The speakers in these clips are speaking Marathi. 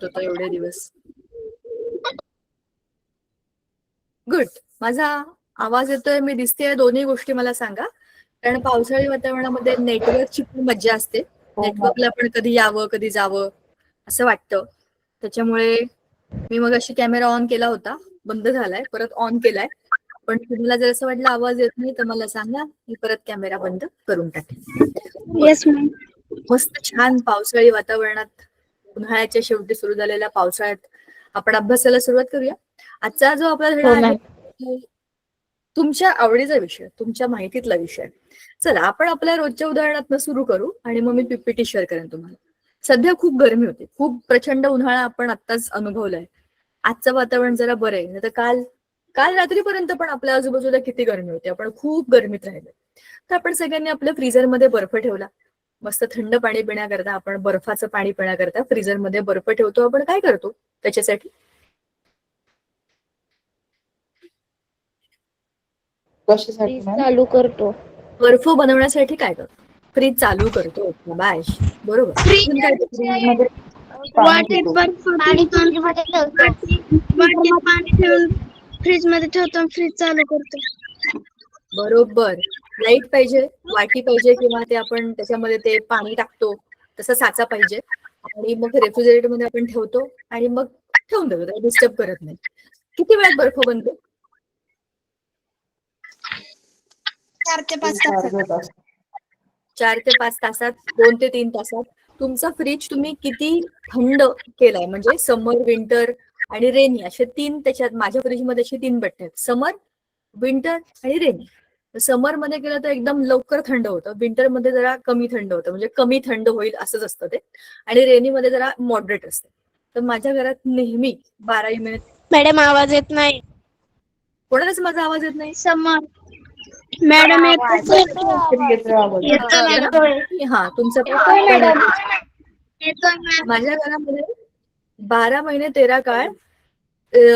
होतं एवढे दिवस. गुड. माझा आवाज येतोय, मी दिसतेय, दोन्ही गोष्टी मला सांगा. कारण पावसाळी वातावरणामध्ये नेटवर्कची पण मज्जा असते. नेटवर्कला पण कधी यावं कधी जावं असं वाटतं. त्याच्यामुळे मी मग अशी कॅमेरा ऑन केला होता, बंद झालाय, परत ऑन केलाय. पण तुम्हाला जर असं वाटलं आवाज येत नाही तर मला सांगा, मी परत कॅमेरा बंद करून टाकेन. Yes ma'am. मस्त छान पावसाळी वातावरणात उन्हाळ्याच्या शेवटी सुरू झालेल्या पावसाळ्यात आपण अभ्यासाला सुरुवात करूया. आजचा जो आपला धडा आहे तुमच्या आवडीचा विषय, तुमच्या माहितीतला विषय. चला आपण आपल्या रोजच्या उदाहरणातनं सुरू करू आणि मग मी पीपीटी शेअर करेन तुम्हाला. सध्या खूप गरमी होती, खूप प्रचंड उन्हाळा आपण आत्ताच अनुभवलाय. आजचं वातावरण जरा बरं आहे, नाही तर काल रात्रीपर्यंत पण आपल्या आजूबाजूला किती गरमी होती, आपण खूप गरमीत राहिलो. तर आपण सगळ्यांनी आपल्या फ्रीझरमध्ये बर्फ ठेवला. मस्त थंड पाणी पिण्याकरता आपण बर्फाचं पाणी पिण्याकरता फ्रीझरमध्ये बर्फ ठेवतो. आपण काय करतो त्याच्यासाठी? फ्रीज चालू करतो. बर्फ बनवण्यासाठी काय करतो? फ्रीज चालू करतो. बाश बरोबर. अजून काय करतो? वाटेत बर्फ वाटेत पाणी ठेवून फ्रीज मध्ये ठेवतो, फ्रीज चालू करतो. बरोबर. लाईट पाहिजे, वाटी पाहिजे, किंवा ते आपण त्याच्यामध्ये ते पाणी टाकतो तसा साचा पाहिजे आणि मग रेफ्रिजरेटर मध्ये आपण ठेवतो आणि मग ठेवून देतो, त्याला डिस्टर्ब करत नाही. किती वेळात बर्फ बनतो? 4 ते 5 तासात. 4 ते 5 तासात, 2 ते 3 तासात. तुमचा फ्रीज तुम्ही किती थंड केलाय, म्हणजे समर, विंटर आणि रेनी असे 3 त्याच्यात. माझ्या फ्रीजमध्ये असे 3 बटणे आहेत, समर, विंटर आणि रेनी. समर मध्ये केलं तर एकदम लवकर थंड होतं, विंटर मध्ये जरा कमी थंड होतं, म्हणजे कमी थंड होईल असंच असतं ते, आणि रेनी मध्ये जरा मॉडरेट असते. तर माझ्या घरात नेहमी 12 महिने. मॅडम आवाज येत नाही. कोणालाच माझा आवाज येत नाही? समर मॅडम हा, तुमचं माझ्या घरामध्ये 12 महिने 13 काळ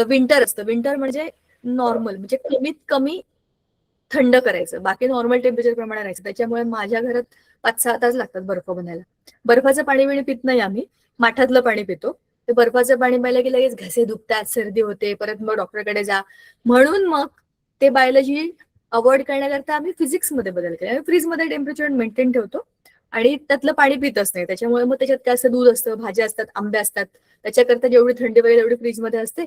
विंटर असतं. विंटर म्हणजे नॉर्मल, म्हणजे कमीत कमी थंड करायचं, बाकी नॉर्मल टेम्परेचर प्रमाणे राहायचं. त्याच्यामुळे माझ्या घरात 5-6 तास लागतात बर्फ बनायला. बर्फाचं पाणी बिणी पित नाही आम्ही, माठातलं पाणी पितो. ते बर्फाचं पाणी प्यायलं की लगेच घसे दुखतात, सर्दी होते, परत मग डॉक्टरकडे जा. म्हणून मग ते बायोलॉजी अवॉइड करण्याकरता आम्ही फिजिक्समध्ये बदल केला. फ्रीजमध्ये टेम्परेचर मेंटेन ठेवतो आणि त्यातलं पाणी पितच नाही. त्याच्यामुळे मग त्याच्यात काय असतं, दूध असतं, भाज्या असतात, आंबे असतात, त्याच्याकरता जेवढी थंडी पाहिजे तेवढी फ्रीजमध्ये असते.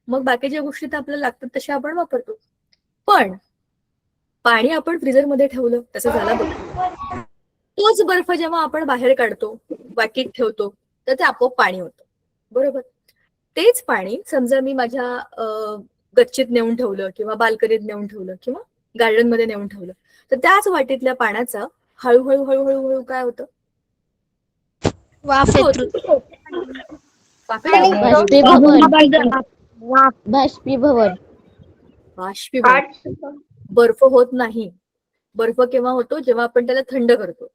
मग बाकीच्या गोष्टी तर आपल्याला लागतात तशा आपण वापरतो. पण पाणी आपण फ्रीजरमध्ये ठेवलं, तसं झालं बघ, तोच बर्फ जेव्हा आपण बाहेर काढतो, वाटीत ठेवतो, तर ते आपोआप पाणी होतं. बरोबर. तेच पाणी समजा मी माझ्या गच्चीत नेऊन ठेवलं, किंवा बाल्कनीत नेऊन ठेवलं, किंवा गार्डन मध्ये नेऊन ठेवलं, तर त्याच वाटीतल्या पाण्याचं हळूहळू हळूहळू हळू काय होतं? बाष्पीभवन. बर्फ होत नाही. बर्फ केव्हा होतो? जेव्हा आपण त्याला थंड करतो.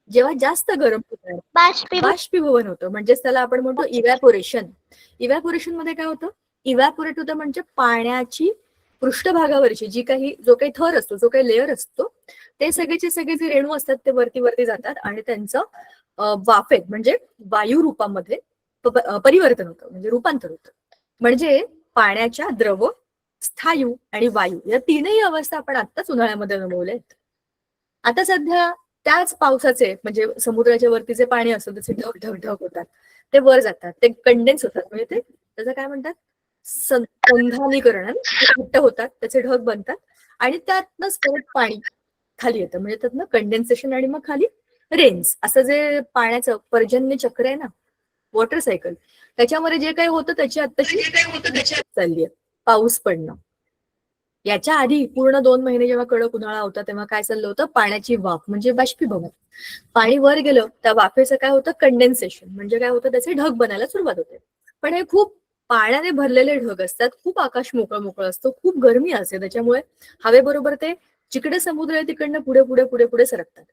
जेव्हा जास्त गरम होतं बाष्पीभवन होतं, म्हणजेच त्याला आपण म्हणतो इव्हॅपोरेशन. इव्हॅपोरेशन मध्ये काय होतं? इव्हॅपोरेट होतं म्हणजे पाण्याची पृष्ठभागावरची जो काही थर असतो, जो काही लेअर असतो, ते सगळेचे सगळे जे रेणू असतात ते वरती वरती जातात आणि त्यांचं वाफेत म्हणजे वायू रूपामध्ये परिवर्तन होतं, म्हणजे रूपांतर होतं. म्हणजे पाण्याच्या द्रव, स्थायू आणि वायू या तीनही अवस्था आपण आत्ताच उन्हाळ्यामध्ये अनुभवल्या आहेत. आता सध्या त्याच पावसाचे, म्हणजे समुद्राच्या वरती जे पाणी असतं त्याचे ढग ढग ढग होतात, ते वर जातात, ते कंडेन्स होतात, म्हणजे ते त्याचं काय म्हणतात, संधानीकरण घट्ट होतात, त्याचे ढग बनतात आणि त्यातनंच परत पाणी खाली येतं, म्हणजे त्यातनं कंडेन्सेशन आणि मग खाली रेन्स. असं जे पाण्याचं पर्जन्य चक्र आहे ना, वॉटर सायकल, त्याच्यामध्ये जे काही होतं त्याची आत्ताची चालली आहे. पाऊस पडणं. याच्या आधी पूर्ण 2 महिने जेव्हा कडक उन्हाळा होता तेव्हा काय चाललं होतं? पाण्याची वाफ म्हणजे बाष्पीभवन. पाणी वर गेलं, त्या वाफेचं काय होतं? कंडेन्सेशन, म्हणजे काय होतं? त्याचे ढग बनायला सुरुवात होते. पण हे खूप पाण्याने भरलेले ढग असतात, खूप आकाश मोकळं मोकळं असतं, खूप गरमी असते, त्याच्यामुळे हवेबरोबर ते जिकडे समुद्र आहे तिकडनं पुढे पुढे पुढे पुढे सरकतात.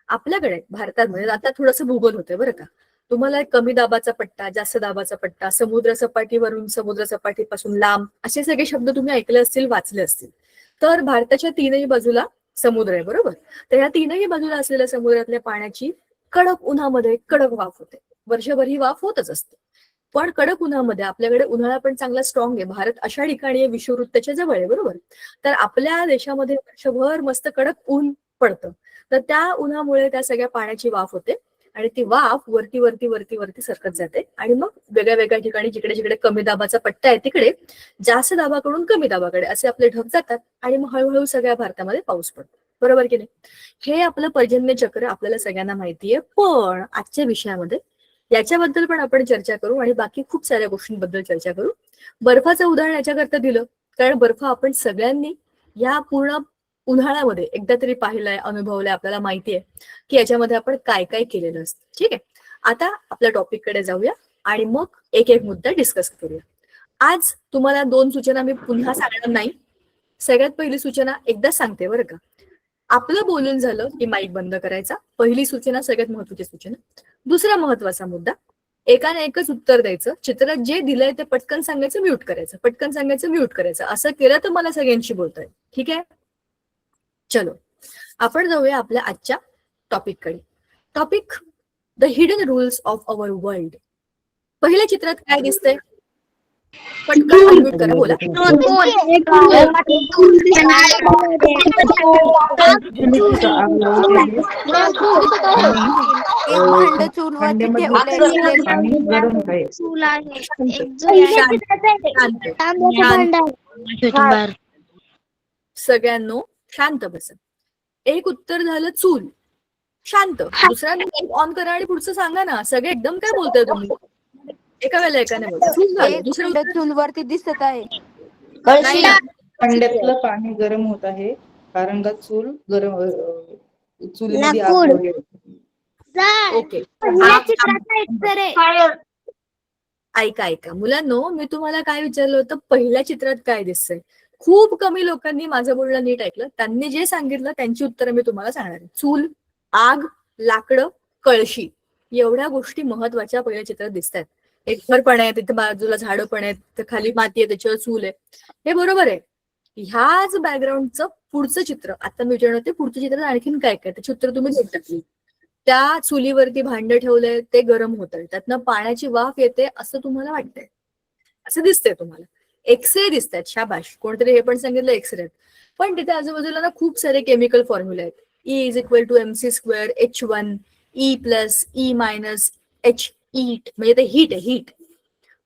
आपल्याकडे भारतामध्ये आता थोडंसं भूगोल होतंय बरं का. तुम्हाला कमी दाबाचा पट्टा, जास्त दाबाचा पट्टा, समुद्र सपाटीवरून समुद्र सपाटीपासून लांब, असे सगळे शब्द तुम्ही ऐकले असतील, वाचले असतील. तर भारताच्या तीनही बाजूला समुद्र आहे, बरोबर. तर या तीनही बाजूला असलेल्या समुद्रातल्या पाण्याची कडक उन्हामध्ये कडक वाफ होते. वर्षभर ही वाफ होतच असते. पण कडक उन्हामध्ये आपल्याकडे उन्हाळा पण चांगला स्ट्रॉंग आहे. भारत अशा ठिकाणी आहे विषुववृत्ताच्या जवळ आहे, बरोबर. तर आपल्या देशामध्ये वर्षभर मस्त कडक ऊन पडतं. तर त्या उन्हामुळे त्या सगळ्या पाण्याची वाफ होते आणि ती वाफ वरती वरती वरती वरती सरकत जाते आणि मग वेगळ्या वेगळ्या ठिकाणी जिकडे जिकडे कमी दाबाचा पट्टा आहे तिकडे जास्त दाबाकडून कमी दाबाकडे असे आपले ढग जातात आणि मग हळूहळू सगळ्या भारतामध्ये पाऊस पडतो, बरोबर की नाही. हे आपलं पर्जन्य चक्र आपल्याला सगळ्यांना माहितीये. पण आजच्या विषयामध्ये याच्याबद्दल पण आपण चर्चा करू आणि बाकी खूप साऱ्या गोष्टींबद्दल चर्चा करू. बर्फाचं उदाहरण याच्याकरता दिलं कारण बर्फ आपण सगळ्यांनी या पूर्ण उन्हाळ्यामध्ये एकदा तरी पाहिलंय, अनुभवलंय, आपल्याला माहितीये की याच्यामध्ये आपण काय काय केलेलं असतं. ठीक आहे, आता आपल्या टॉपिक कडे जाऊया आणि मग एक एक मुद्दा डिस्कस करूया. आज तुम्हाला 2 सूचना मी पुन्हा सांगणार नाही. सगळ्यात पहिली सूचना एकदा सांगते बरं का. आपलं बोलून झालं की माईक बंद करायचा, पहिली सूचना, सगळ्यात महत्वाची सूचना. दुसरा महत्वाचा मुद्दा, एकाने एकच उत्तर द्यायचं, चित्रात जे दिलंय ते पटकन सांगायचं, म्यूट करायचं, पटकन सांगायचं, म्यूट करायचं. असं केलं तर मला सगळ्यांशी बोलता येईल. ठीक आहे, चलो आपण जाऊया आपल्या आजच्या टॉपिक कडे. Topic, the hidden rules of our world. पहिल्या चित्रात काय दिसतंय? पटकन अनम्यूट करा, बोला. सगळ्यांनो शांत बसा. एक उत्तर झालं चूल, शांत. दुसरा ऑन करा आणि पुढचं सांगा ना. सगळे एकदम काय बोलताय तुम्ही? एका वेळेला एकाने बोला. चूल झालं. दुसरं उत्तर चूलवरती दिसत आहे. नाही ना. भांड्यातलं पाणी गरम होत आहे कारण का चूल गरम चुलीमध्ये आग वगैरे. ओके, ऐका ऐका मुलांनो, मी तुम्हाला काय विचारलं होतं, पहिल्या चित्रात काय दिसतंय? खूप कमी लोकांनी माझं बोलणं नीट ऐकलं. त्यांनी जे सांगितलं त्यांची उत्तरं मी तुम्हाला सांगणार आहे. चूल, आग, लाकडं, कळशी, एवढ्या गोष्टी महत्वाच्या पहिल्या चित्रात दिसतात. एक घर पण आहे, तिथे बाजूला झाडं पण आहेत, तर खाली माती आहे, त्याच्यावर चूल आहे. हे बरोबर आहे. ह्याच बॅकग्राऊंडचं पुढचं चित्र आता मी विचारणार होते, पुढचं चित्र आणखीन काय काय, त्याची उत्तर तुम्ही देऊ टाकली. त्या चुलीवरती भांडं ठेवलंय, ते गरम होत आहे, त्यातनं पाण्याची वाफ येते असं तुम्हाला वाटतंय, असं दिसतंय तुम्हाला. एक्सरे दिसतात, शाबाश, कोणतरी हे पण सांगितलं एक्सरे. पण तिथे आजूबाजूला ना खूप सारे केमिकल फॉर्म्युले आहेत. E=mc², H1, E+, E-, H, म्हणजे ते हीट आहे, हीट.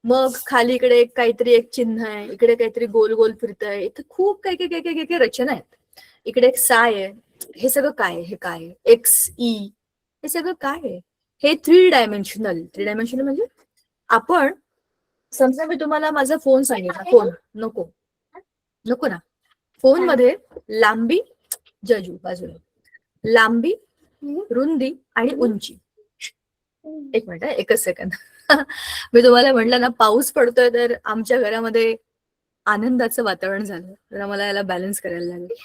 मग खाली इकडे काहीतरी एक चिन्ह आहे, इकडे काहीतरी गोल गोल फिरत आहे, इथे खूप काही काही काही काही काही रचना आहेत. इकडे एक साय आहे. हे सगळं काय आहे? हे काय आहे? XE, हे सगळं काय आहे? हे 3 डायमेन्शनल. 3 डायमेन्शनल म्हणजे आपण समजा मी तुम्हाला माझा फोन सांगितला, फोन नको नको ना, फोन मध्ये लांबी, जजू बाजूला, लांबी, रुंदी आणि उंची. एक मिनिट, एकच सेकंद. मी तुम्हाला म्हटलं ना पाऊस पडतोय, तर आमच्या घरामध्ये आनंदाचं वातावरण झालं, तर मला याला बॅलन्स करायला लागेल.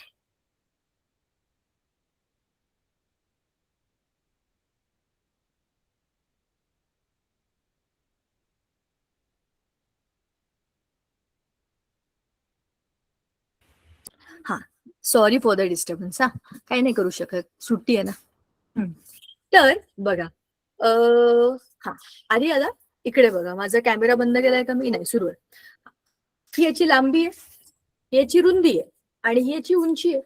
हा, सॉरी फॉर द डिस्टर्बन्स. हा, काही नाही करू शकत, सुट्टी आहे ना. तर बघा, हा आधी आला इकडे बघा, माझा कॅमेरा बंद केलाय का मी? नाही, सुरू आहे. ही याची लांबी आहे, याची रुंदी आहे आणि ही याची उंची आहे.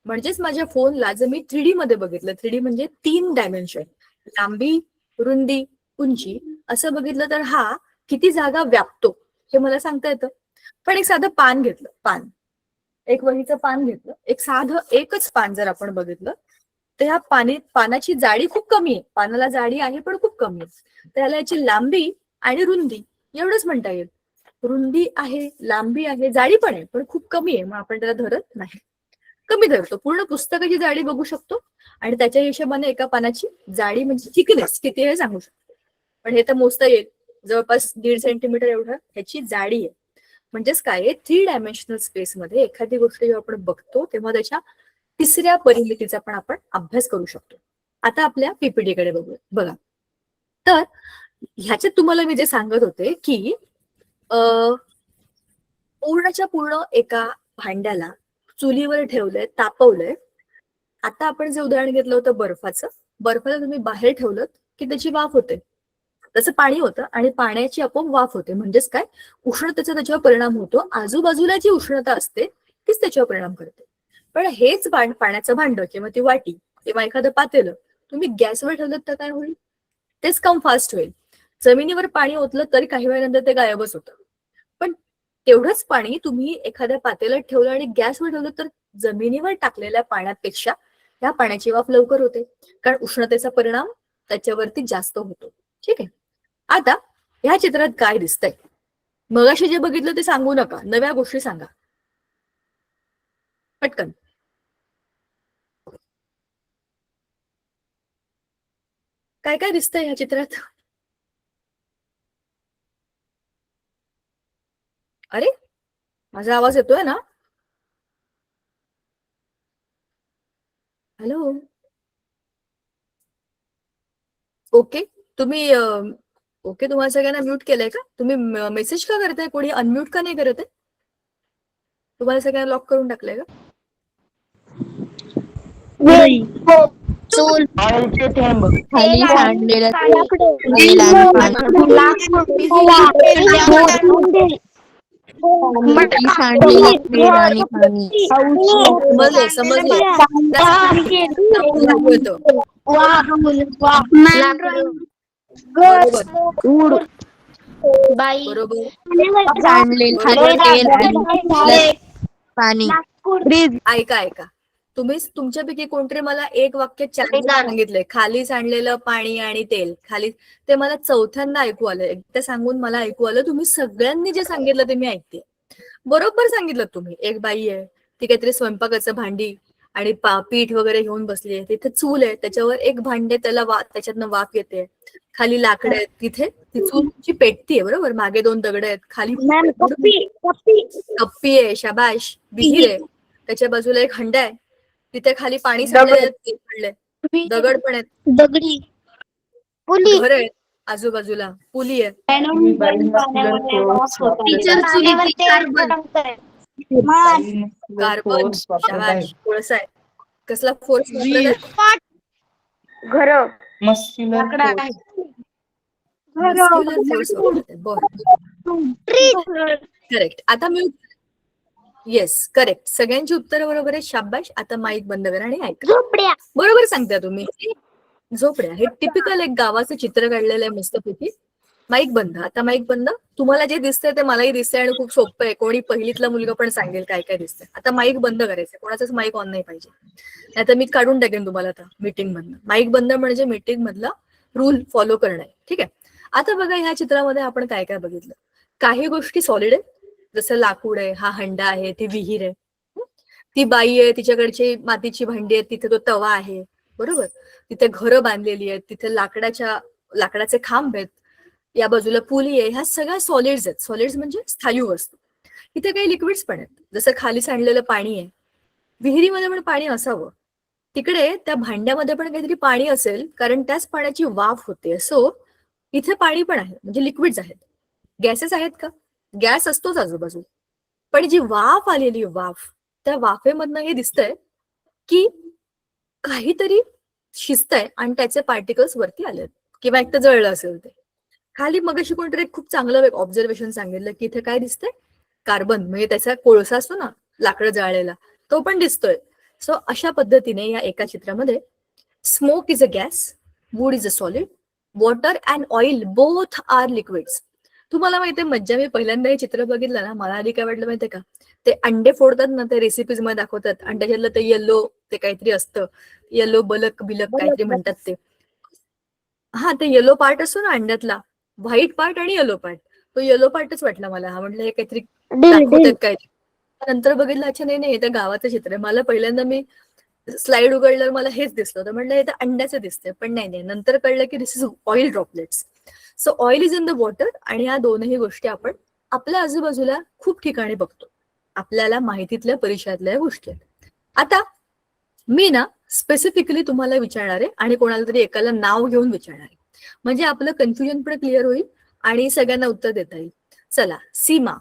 म्हणजेच माझ्या फोनला जर मी 3D मध्ये बघितलं, 3D म्हणजे 3 डायमेन्शन, लांबी, रुंदी, उंची, असं बघितलं तर हा किती जागा व्यापतो हे मला सांगता येतं. पण एक साधं पान घेतलं, पान, एक वहीचं पान घेतलं, एक साधं एकच पान जर आपण बघितलं, तर ह्या पानाची जाडी खूप कमी आहे. पानाला जाडी आहे पण खूप कमी आहे. त्याला याची लांबी आणि रुंदी एवढंच म्हणता येईल. रुंदी आहे, लांबी आहे, जाडी पण आहे पण खूप कमी आहे, मग आपण त्याला धरत नाही, कमी धरतो. पूर्ण पुस्तकाची जाडी बघू शकतो आणि त्याच्या हिशोबाने एका पानाची जाडी म्हणजे थिकनेस किती आहे सांगू शकतो. पण हे तर मोजता येईल, जवळपास 1.5 सेंटीमीटर एवढं ह्याची जाडी आहे. म्हणजेच काय, 3 डायमेन्शनल स्पेस मध्ये एखादी गोष्ट जेव्हा आपण बघतो तेव्हा त्याच्या तिसऱ्या परिमितीचा पण आपण अभ्यास करू शकतो. आता आपल्या पीपीटी कडे बघा. तर ह्याच्यात तुम्हाला मी जे सांगत होते की पूर्णच्या पूर्ण एका भांड्याला चुलीवर ठेवलंय, तापवलंय. आता आपण जे उदाहरण घेतलं होतं बर्फाचं, बर्फाला तुम्ही बाहेर ठेवलं की त्याची वाफ होते. तसं पाणी होतं आणि पाण्याची आपोआप वाफ होते. म्हणजेच काय, उष्णतेचा त्याच्यावर परिणाम होतो. आजूबाजूला जी उष्णता असते तीच त्याच्यावर परिणाम करते. पण हेच पाण्याचं भांड किंवा ती वाटी किंवा एखादं पातेलं तुम्ही गॅसवर ठेवलं तर काय होईल? तेच काम फास्ट होईल. जमिनीवर पाणी ओतलं तरी काही वेळानंतर ते गायबच होतं. पण तेवढंच पाणी तुम्ही एखाद्या पातेल्यात ठेवलं आणि गॅसवर ठेवलं तर जमिनीवर टाकलेल्या पाण्यापेक्षा या पाण्याची वाफ लवकर होते, कारण उष्णतेचा परिणाम त्याच्यावरती जास्त होतो. ठीक आहे. आता ह्या चित्रात काय दिसतंय? मगाशी जे बघितलं ते सांगू नका, नव्या गोष्टी सांगा पटकन. काय काय दिसतंय ह्या चित्रात? अरे, माझा आवाज येतोय ना? हॅलो. ओके. तुम्ही ओके, तुम्हाला सगळ्यांना म्यूट केलंय का? तुम्ही मेसेज का करताय? कोणी अनम्यूट का नाही करत आहे? तुम्हाला सगळ्यांना लॉक करून टाकलंय का? चूल, खाली सांडलेलं तेल आणि पाणी समजले समजले. बरोबर बाई बरोबर. सांडलेलं तेल आणि पाणी ऐका ऐका, तुम्ही तुमच्यापैकी कोणतरी मला एक वाक्य चांगलं सांगितलंय, खाली सांडलेलं पाणी आणि तेल. खाली ते मला चौथ्यांदा ऐकू आलं. एकदा सांगून मला ऐकू आलं. तुम्ही सगळ्यांनी जे सांगितलं ते मी ऐकते. बरोबर सांगितलं तुम्ही. एक बाई आहे, ती काहीतरी स्वयंपाकाचं भांडी आणि पीठ वगैरे घेऊन बसली आहे. तिथे चूल आहे, त्याच्यावर एक भांडे, त्याला त्याच्यातनं वाफ येते. खाली लाकडं आहेत, तिथे ती चूलची पेटती आहे. बरोबर, मागे 2 दगड आहेत, खाली कप्पी आहे, शाबाश. विहीर आहे, त्याच्या बाजूला एक हंडा आहे, तिथे खाली पाणी सांडलंय, दगड पण आहेत, दगडी पुली, घर आहेत आजूबाजूला, पुली आहे. कार्बन, शाबाश. कोळसा आहे. कसला फोर्स वापरत घर, मस्क्युलर फोर्स वापरत आहे. बरं, करेक्ट. आता मी येस, करेक्ट. सगळ्यांची उत्तरं बरोबर आहे, शाबाश. आता माईक बंद करा आणि ऐका. झोपड्या, बरोबर सांगता तुम्ही. झोपड्या हे टिपिकल एक गावाचं चित्र काढलेलं आहे मस्तपैकी. माईक बंद. आता माईक बंद. तुम्हाला जे दिसतंय ते मलाही दिसतंय आणि खूप सोपं आहे. कोणी पहिलीतला मुलगा पण सांगेल काय काय दिसतंय. आता माईक बंद करायचं, कोणाचाच माईक ऑन नाही पाहिजे, नाहीतर मी काढून टाकेन तुम्हाला आता मीटिंग मधनं. माईक बंद म्हणजे मीटिंग मधला रूल फॉलो करणं आहे. ठीक आहे. आता बघा, ह्या चित्रामध्ये आपण काय काय बघितलं. काही गोष्टी सॉलिड आहेत, जसं लाकूड आहे, हा हंडा आहे, ती विहीर आहे, ती बाई आहे, तिच्याकडची मातीची भांडी आहेत, तिथे तो तवा आहे. बरोबर, तिथे घरं बांधलेली आहेत, तिथे लाकडाचे खांब आहेत, या बाजूला पुली आहे. ह्या सगळ्या सॉलिड्स आहेत. सॉलिड्स म्हणजे स्थायू वस्तू. इथे काही लिक्विड्स पण आहेत, जसं खाली सांडलेलं पाणी आहे. विहिरीमध्ये पण पाणी असावं, तिकडे त्या भांड्यामध्ये पण काहीतरी पाणी असेल, कारण त्याच पाण्याची वाफ होते. सो इथे पाणी पण आहे, म्हणजे लिक्विड्स आहेत. गॅसेस आहेत का? गॅस असतोच आजूबाजू, पण जी वाफ आलेली वाफ, त्या वाफेमधनं हे दिसतंय की काहीतरी शिजतंय आणि त्याचे पार्टिकल्स वरती आलेत, किंवा एक तर जळलं असेल ते. खाली मगाशी कोणतरी खूप चांगलं एक ऑब्झर्वेशन सांगितलं की इथे काय दिसतंय, कार्बन, म्हणजे त्याचा कोळसा असतो ना लाकडं जाळलेला, तो पण दिसतोय. सो अशा पद्धतीने या एका चित्रामध्ये smoke is a gas, wood is a solid, water and oil both are liquids. तुम्हाला माहितीये, मज्जा, मी पहिल्यांदा हे चित्र बघितलं ना, मला आधी काय वाटलं माहितीये का, ते अंडे फोडतात ना, ते रेसिपीज मध्ये दाखवतात, आणि त्याच्यातलं ते येल्लो ते काहीतरी असतं, येल्लो बलक बिलक काहीतरी म्हणतात ते. हा, ते येलो पार्ट असतो ना अंड्यातला, व्हाईट पार्ट आणि येलो पार्ट, तो येलो पार्टच वाटला मला. हा, म्हटलं हे काहीतरी दाखवतात काय. नंतर बघितलं, अच्छा नाही नाही, हे तर गावाचं चित्र आहे. मला पहिल्यांदा मी स्लाइड उघडल्यावर मला हेच दिसलं होतं, म्हटलं हे तर अंड्याचं दिसतंय, पण नाही नाही, नंतर कळलं की this is oil droplets. So oil is in the water, आणि या दोनही गोष्टी आपण आपल्या आजूबाजूला खूप ठिकाणी बघतो. आपल्याला माहितीतल्या परिचयातल्या गोष्टी आहेत. आता मी ना स्पेसिफिकली तुम्हाला विचारणार आहे, आणि कोणाला तरी एकाला नाव घेऊन विचारणार आहे, म्हणजे आपलं कन्फ्युजन पण क्लिअर होईल आणि सगळ्यांना उत्तर देता येईल. चला, सीमा,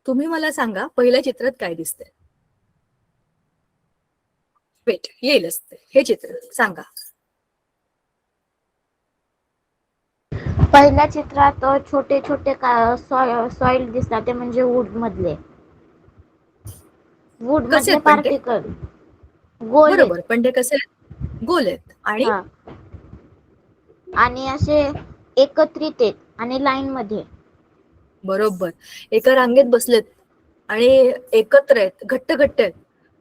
तुम्ही मला सांगा, पहिल्या चित्रात काय दिसतंय? वेट, येईलच ते. हे चित्र सांगा. पहिल्या चित्रात छोटे छोटे सॉइल दिसतात ते म्हणजे वूड मधले कसे आहेत पण ते? पार्टिकल गोल आहेत. बरोबर, पण ते कसे आहेत? गोल आहेत आणि हा. आणि असे एकत्रित आहेत आणि लाईन मध्ये. बरोबर एका रांगेत बसलेत आणि एकत्र आहेत, घट्ट घट्ट आहेत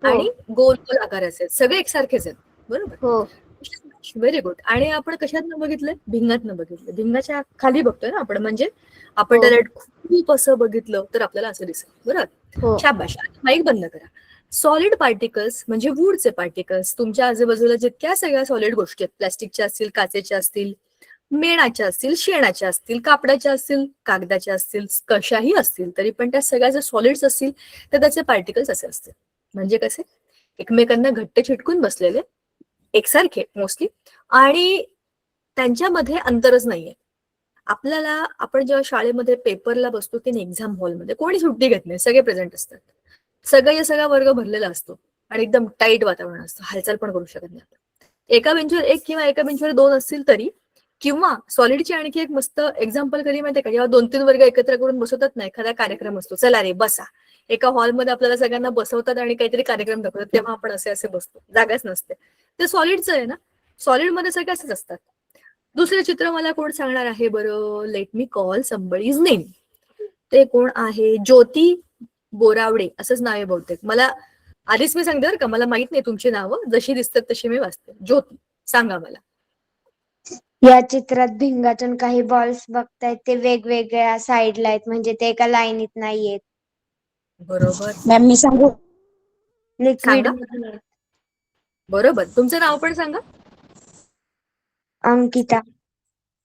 हो. आणि गोल गोल आकाराचे आहेत, सगळे एकसारखेच आहेत. बरोबर, हो. Very good. आणि आपण कशातनं बघितलंय? भिंगातनं बघितलं. भिंगाच्या खाली बघतोय ना आपण, म्हणजे आपण हो. त्याला खूप असं बघितलं तर आपल्याला असं दिसेल. बरोबर, हो. शाबाश. माईक बंद करा. सॉलिड पार्टिकल्स म्हणजे वूडचे पार्टिकल्स, तुमच्या आजूबाजूला जितक्या सगळ्या सॉलिड गोष्टी आहेत, प्लास्टिकच्या असतील, काचेच्या असतील, मेणाच्या असतील, शेणाच्या असतील, कापडाच्या असतील, कागदाच्या असतील, कशाही असतील, तरी पण त्या सगळ्या जर सॉलिड्स असतील तर त्याचे पार्टिकल्स असे असतील. म्हणजे कसे? एकमेकांना घट्ट चिटकून बसलेले, एकसारखे मोस्टली, आणि त्यांच्यामध्ये अंतरच नाहीये. आपल्याला, आपण जेव्हा शाळेमध्ये पेपरला बसतो की एक्झाम हॉलमध्ये, कोणी सुट्टी घेत नाही, सगळे प्रेझेंट असतात, सगळा वर्ग भरलेला असतो आणि एकदम टाईट वातावरण असतं, हालचाल पण करू शकत नाही. एका बेंचवर एक किंवा एका बेंचवर दोन असतील तरी, किंवा सॉलिडची आणखी एक मस्त एक्झाम्पल कधी माहितीये का, जेव्हा 2-3 वर्ग एकत्र करून बसवतात ना, एखादा कार्यक्रम असतो, चला रे बसा, एका हॉलमध्ये आपल्याला सगळ्यांना बसवतात आणि काहीतरी कार्यक्रम दाखवतात, तेव्हा आपण असे बसतो, जागाच नसते. ते सॉलिडचं आहे ना, सॉलिडमध्ये सगळे असेच असतात. दुसरे चित्र मला कोण सांगणार आहे बरं? Let me call somebody's name. ते कोण आहे? ज्योती बोरावडे असंच नाव आहे बहुतेक. मला आधीच मी सांगते बरं का, मला माहित नाही तुमची नावं, जशी दिसतात तशी मी वाचते. ज्योती, सांगा मला. या चित्रात भिंगातून काही बॉल्स बघतायत, ते वेगवेगळ्या साईडला आहेत, म्हणजे ते एका लाईनीत नाहीयेत. बरोबर, मॅम मी सांगू? लिक्विड सांगा. बरोबर, तुमचं नाव पण सांगा. अंकिता.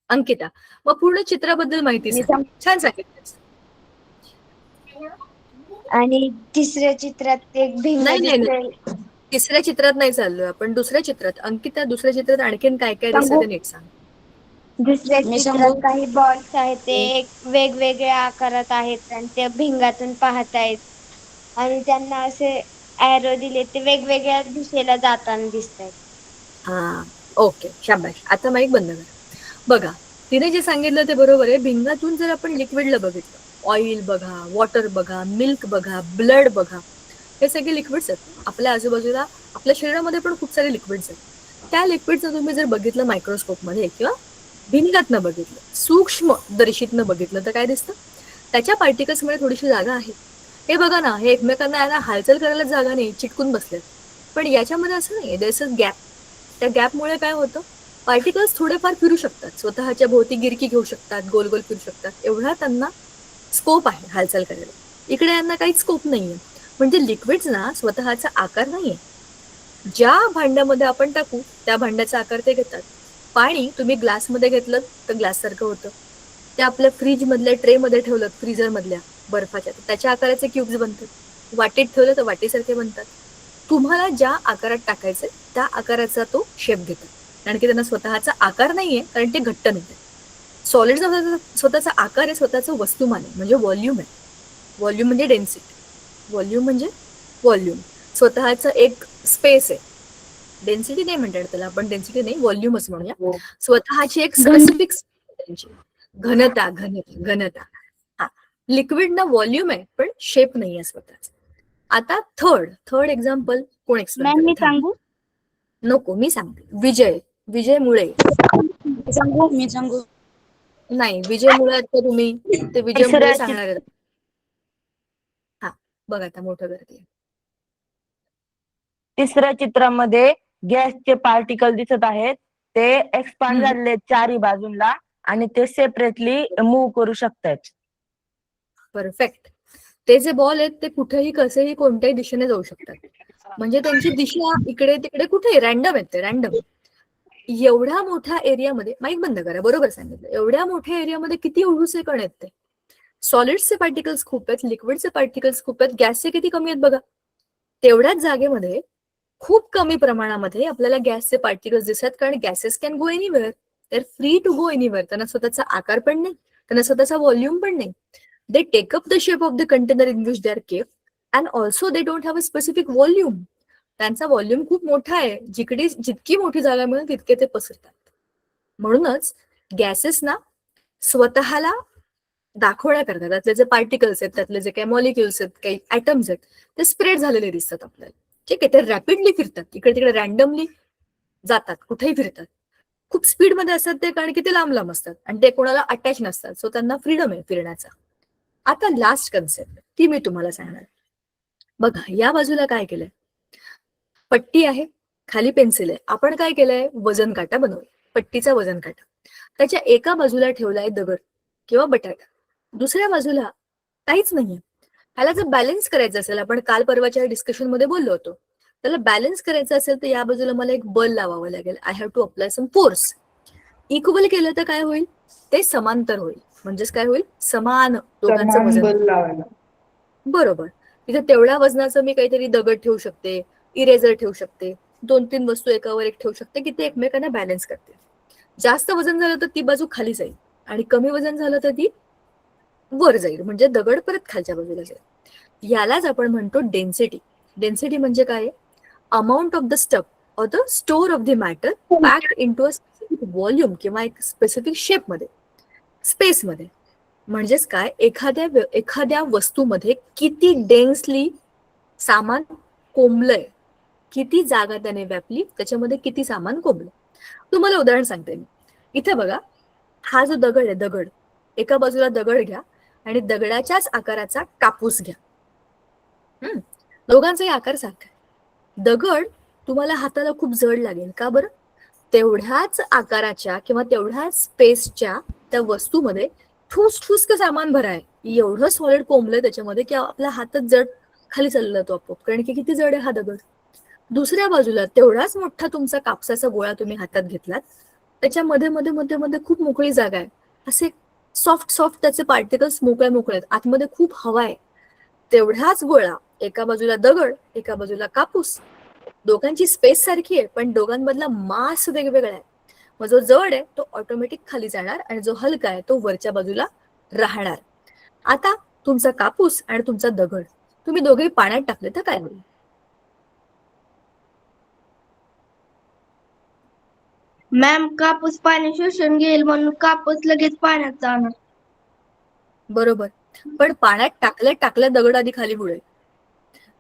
अंकिता. मग पूर्ण चित्राबद्दल माहिती मी सांगा. छान सांगितलं. आणि तिसऱ्या चित्रात एक भिंग नाही नाही दिसतोय. नाही, तिसऱ्या चित्रात नाही चाललोय आपण, दुसऱ्या चित्रात. अंकिता, दुसऱ्या चित्रात आणखीन काय काय दिसतं सांगू? ते नीट सांग. दुसऱ्या मी चित्रात सांगू? काही बॉल्स आहेत, ते एक वेगवेगळ्या आकारात आहेत आणि ते भिंगातून पाहतायत आणि त्यांना असे एरो दिले, ते वेगवेगळ्या दिशेला जाताना दिसतायत. हा, ओके, शाबाश. आता माईक बंद करा. बघा, तिने जे सांगितलं ते बरोबर आहे. भिंगातून जर आपण लिक्विडला बघितलं, ऑइल बघा, वॉटर बघा, मिल्क बघा, ब्लड बघा, हे सगळे लिक्विड्स आहेत. आपल्या आजूबाजूला, आपल्या शरीरामध्ये पण खूप सारे लिक्विड्स आहेत. त्या लिक्विडचं तुम्ही जर बघितलं मायक्रोस्कोपमध्ये किंवा भिंगातनं बघितलं, सूक्ष्म दर्शीतनं बघितलं, तर काय दिसतं? त्याच्या पार्टिकल्समध्ये थोडीशी जागा आहे. हे बघा ना, हे एकमेकांना याला हालचाल करायला जागा नाही, चिटकून बसलेत. पण याच्यामध्ये असं नाही, देअर्स अ गॅप. त्या गॅपमुळे काय होतं? पार्टिकल्स थोडेफार फिरू शकतात, स्वतःच्या भोवती गिरकी घेऊ शकतात, गोल गोल फिरू शकतात, एवढा त्यांना स्कोप आहे हालचाल करायला. इकडे यांना काहीच स्कोप नाहीये. म्हणजे लिक्विड्स ना स्वतःचा आकार नाहीये. ज्या भांड्यामध्ये आपण टाकू त्या भांड्याचा आकार ते घेतात. पाणी तुम्ही ग्लासमध्ये घेतलं तर ग्लास सारखं होतं. ते आपल्या फ्रीज मधल्या ट्रे मध्ये ठेवलं, फ्रीजर मधल्या बर्फाच्या, त्याच्या आकाराचे क्यूब्स बनतात. वाटीत ठेवलं तर वाटीसारखे बनतात. तुम्हाला ज्या आकारात टाकायचे त्या आकाराचा तो शेप घेतो, कारण की त्यांना स्वतःचा आकार नाहीये, कारण ते घट्ट नाहीये. सॉलिड स्वतःचा आकार आहे, स्वतःचं वस्तुमान आहे, म्हणजे व्हॉल्यूम आहे. व्हॉल्यूम म्हणजे डेन्सिटी, व्हॉल्यूम म्हणजे व्हॉल्यूम, स्वतःचं एक स्पेस आहे. डेन्सिटी नाही म्हणतात त्याला आपण, डेन्सिटी नाही, व्हॉल्यूमच म्हणूया. स्वतःची एक स्पेसिफिक घनता, घनता. हा, लिक्विड ना व्हॉल्यूम आहे पण शेप नाही आहे स्वतःच. आता थर्ड एक्झाम्पल कोण एक्सप्लेन मॅम मी करेल? सांगू? नको, मी सांगते. विजय मुळे. मी सांगू? नाही, विजय मुळे आता तुम्ही ते विजय मुळे सांगणार आहेत. हा, बघ आता मोठं करते. तिसऱ्या चित्रामध्ये गॅसचे पार्टिकल दिसत आहेत. ते एक्सपांड झालेले चारही बाजूला आणि ते सेपरेटली मूव्ह करू शकतात. परफेक्ट. ते जे बॉल आहेत ते कुठेही कसेही कोणत्याही दिशेने जाऊ शकतात. म्हणजे त्यांची दिशा इकडे तिकडे कुठे रॅन्डम आहेत, ते रॅन्डम. एवढ्या मोठ्या एरियामध्ये, माईक बंद करा, बरोबर सांगितलं, एवढ्या मोठ्या एरियामध्ये किती एवढूसे कण आहेत ते. सॉलिड्सचे पार्टिकल्स खूप आहेत, लिक्विडचे पार्टिकल्स खूप आहेत, गॅसचे किती कमी आहेत बघा. तेवढ्याच जागेमध्ये खूप कमी प्रमाणामध्ये आपल्याला गॅसचे पार्टिकल्स दिसतात, कारण gases can go anywhere, they are free to go anywhere. त्यांना स्वतःचा आकार पण नाही, त्यांना स्वतःचा व्हॉल्यूम पण नाही. They take up the shape of the container in which they are kept, and also they don't have a specific volume. त्यांचा व्हॉल्यूम खूप मोठा आहे, जितकी मोठी जागा मिळेल तितके ते पसरतात. म्हणूनच गॅसेस ना स्वतःला दाखवण्याकरता त्यातले जे पार्टिकल्स आहेत, त्यातले जे काही मॉलिक्युल्स आहेत, काही ऍटम्स आहेत, ते स्प्रेड झालेले दिसतात आपल्याला. ठीक आहे, ते रॅपिडली फिरतात, इकडे तिकडे रॅन्डमली जातात, कुठेही फिरतात. खूप स्पीडमध्ये असतात ते, कारण की ते लांब लांब असतात आणि ते कोणाला अटॅच नसतात, सो त्यांना फ्रीडम आहे फिरण्याचा. आता लास्ट कन्सेप्ट ती मी तुम्हाला सांगणार. बघा, या बाजूला काय केलंय, पट्टी आहे, खाली पेन्सिल आहे. आपण काय केलंय, वजन काटा बनवलाय, पट्टीचा वजन काटा. त्याच्या एका बाजूला ठेवलाय दगड किंवा बटाटा, दुसऱ्या बाजूला काहीच नाहीये. ह्याला जर बॅलन्स करायचं असेल, आपण काल परवाच्या डिस्कशन मध्ये बोललो होतो, त्याला बॅलन्स करायचं असेल तर या बाजूला मला एक बल लावावं लागेल. I have to apply some force. Equal केलं तर काय होईल, ते समांतर होईल. म्हणजेच काय होईल, समान दोघांचं समान वजन. बल लावायला. बरोबर. तिथे तेवढ्या वजनाचं मी काहीतरी दगड ठेवू शकते, इरेजर ठेवू शकते, 2-3 वस्तू एकावर एक ठेवू शकते की ते एकमेकांना बॅलन्स करते. जास्त वजन झालं तर ती बाजू खाली जाईल आणि कमी वजन झालं तर ती वर जाईल, म्हणजे दगड परत खालच्या बाजूला जाईल. यालाच आपण म्हणतो डेन्सिटी. डेन्सिटी म्हणजे काय, amount of the stuff or the store of the matter packed into a specific volume किंवा एक स्पेसिफिक शेपमध्ये, स्पेसमध्ये. म्हणजेच काय, एखाद्या वस्तूमध्ये किती डेन्सली सामान कोंबलंय, किती जागा त्याने व्यापली, त्याच्यामध्ये किती सामान कोंबलं. तुम्हाला उदाहरण सांगते मी. इथे बघा, हा जो दगड आहे, दगड एका बाजूला दगड घ्या आणि दगडाच्याच आकाराचा कापूस घ्या. दोघांचाही आकार सारखा आहे. दगड तुम्हाला हाताला खूप जड लागेल, का बरं, तेवढ्याच आकाराच्या किंवा तेवढ्याच स्पेसच्या त्या वस्तूमध्ये ठूस ठूस सामान भराय, एवढं सॉलिड कोंबलंय त्याच्यामध्ये की आपला हातच जड खाली चालला जातो आपोआप, कारण की किती जड आहे हा दगड. दुसऱ्या बाजूला तेवढाच मोठा तुमचा कापसाचा गोळा तुम्ही हातात घेतलात, त्याच्या मध्ये मध्ये मध्ये मध्ये खूप मोकळी जागा आहे, असे सॉफ्ट सॉफ्ट त्याचे पार्टिकल्स मोकळे मोकळे आहेत, आतमध्ये खूप हवा आहे. तेवढाच गोळा, एका बाजूला दगड एका बाजूला कापूस, दोघांची स्पेस सारखी आहे पण दोघांमधला मास वेगवेगळा आहे. मग जो जड आहे तो ऑटोमॅटिक खाली जाणार आणि जो हलका आहे तो वरच्या बाजूला राहणार. आता तुमचा कापूस आणि तुमचा दगड तुम्ही दोघेही पाण्यात टाकले तर काय होईल? मॅम, कापूस पाणी शोषून घेईल म्हणून कापूस लगेच पाण्यात जाणार. बरोबर, पण पाण्यात टाकल्या टाकल्या दगड आधी खाली बुडेल.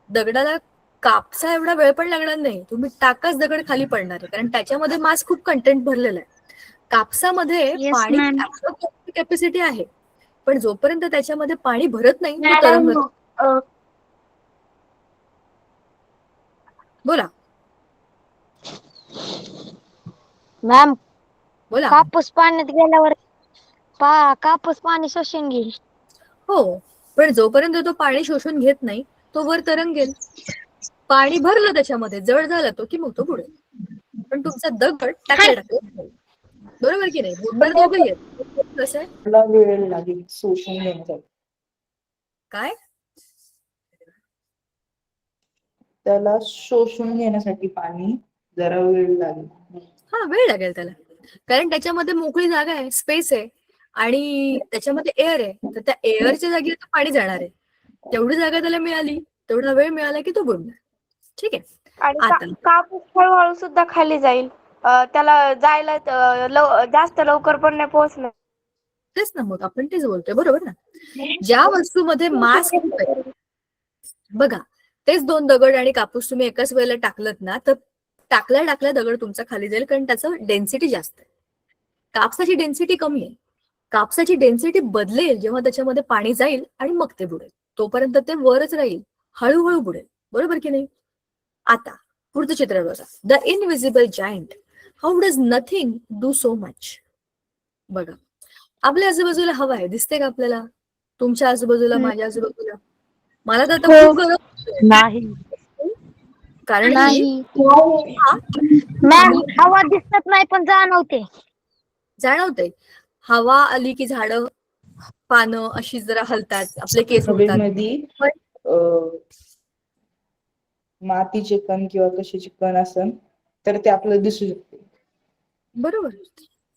दगडाला कापसा एवढा वेळ पण लागणार नाही, तुम्ही टाकाच दगड खाली पडणार आहे, कारण त्याच्यामध्ये मास खूप कंटेंट भरलेला आहे. कापसामध्ये Yes, पाणी ma'am. कॅपॅसिटी आहे, पण जोपर्यंत त्याच्यामध्ये पाणी भरत नाही तो तरंगत. बोला मॅम, बोला. कापूस पाण्यात गेल्यावर कापूस पाणी शोषून घेईल. हो, पण जोपर्यंत तो पाणी शोषून घेत नाही तो वर तरंगेल. पाणी भरलं त्याच्यामध्ये, जड झाला तो की मग तो बुडेल. पण तुमचा दगड टाकल्या टाकल्या, बरोबर की नाही, बुडणार दोघंही आहेत. कसं आहे, त्याला वेळ लागेल शोषून घेण्यासाठी. काय त्याला शोषून घेण्यासाठी पाणी जरा वेळ लागेल. हा, वेळ लागेल त्याला, कारण त्याच्यामध्ये मोकळी जागा आहे, स्पेस आहे आणि त्याच्यामध्ये एअर आहे, तर त्या एअरच्या जागी पाणी जाणार आहे. तेवढी जागा त्याला मिळाली, तेवढा वेळ मिळाला की तो बुडणार. ठीक आहे. आणि आता कापूस हळूहळू सुद्धा खाली जाईल. त्याला जायला जास्त लवकर पण नाही पोहोचणार. तेच ना, मग आपण तेच बोलतोय, बरोबर ना. ज्या वस्तूमध्ये मास खूप आहे, बघा, तेच 2 दगड आणि कापूस तुम्ही एकाच वेळेला टाकलत ना, तर टाकल्या टाकल्या दगड तुमचा खाली जाईल, कारण त्याचं डेन्सिटी जास्त आहे. कापसाची डेन्सिटी कमी आहे. कापसाची डेन्सिटी बदलेल जेव्हा त्याच्यामध्ये पाणी जाईल आणि मग ते बुडेल. तोपर्यंत ते वरच राहील, हळूहळू बुडेल, बरोबर की नाही. आता पुढचं चित्र बघा. The invisible giant, how does nothing do so much. बघा, आपल्या आजूबाजूला हवा आहे, दिसते का आपल्याला? तुमच्या आजूबाजूला, माझ्या आजूबाजूला. मला तर आता खूप गरम होतंय. नाही. कारण की मॅम, हवा दिसत नाही पण जाणवते. जाणवते, हवा आली की झाडं, पानं अशी जरा हलतात, आपले केस उडतात. हवेमध्ये मातीचे कण किंवा कशाचे कण असन तर ते आपल्याला दिसू शकते. बरोबर,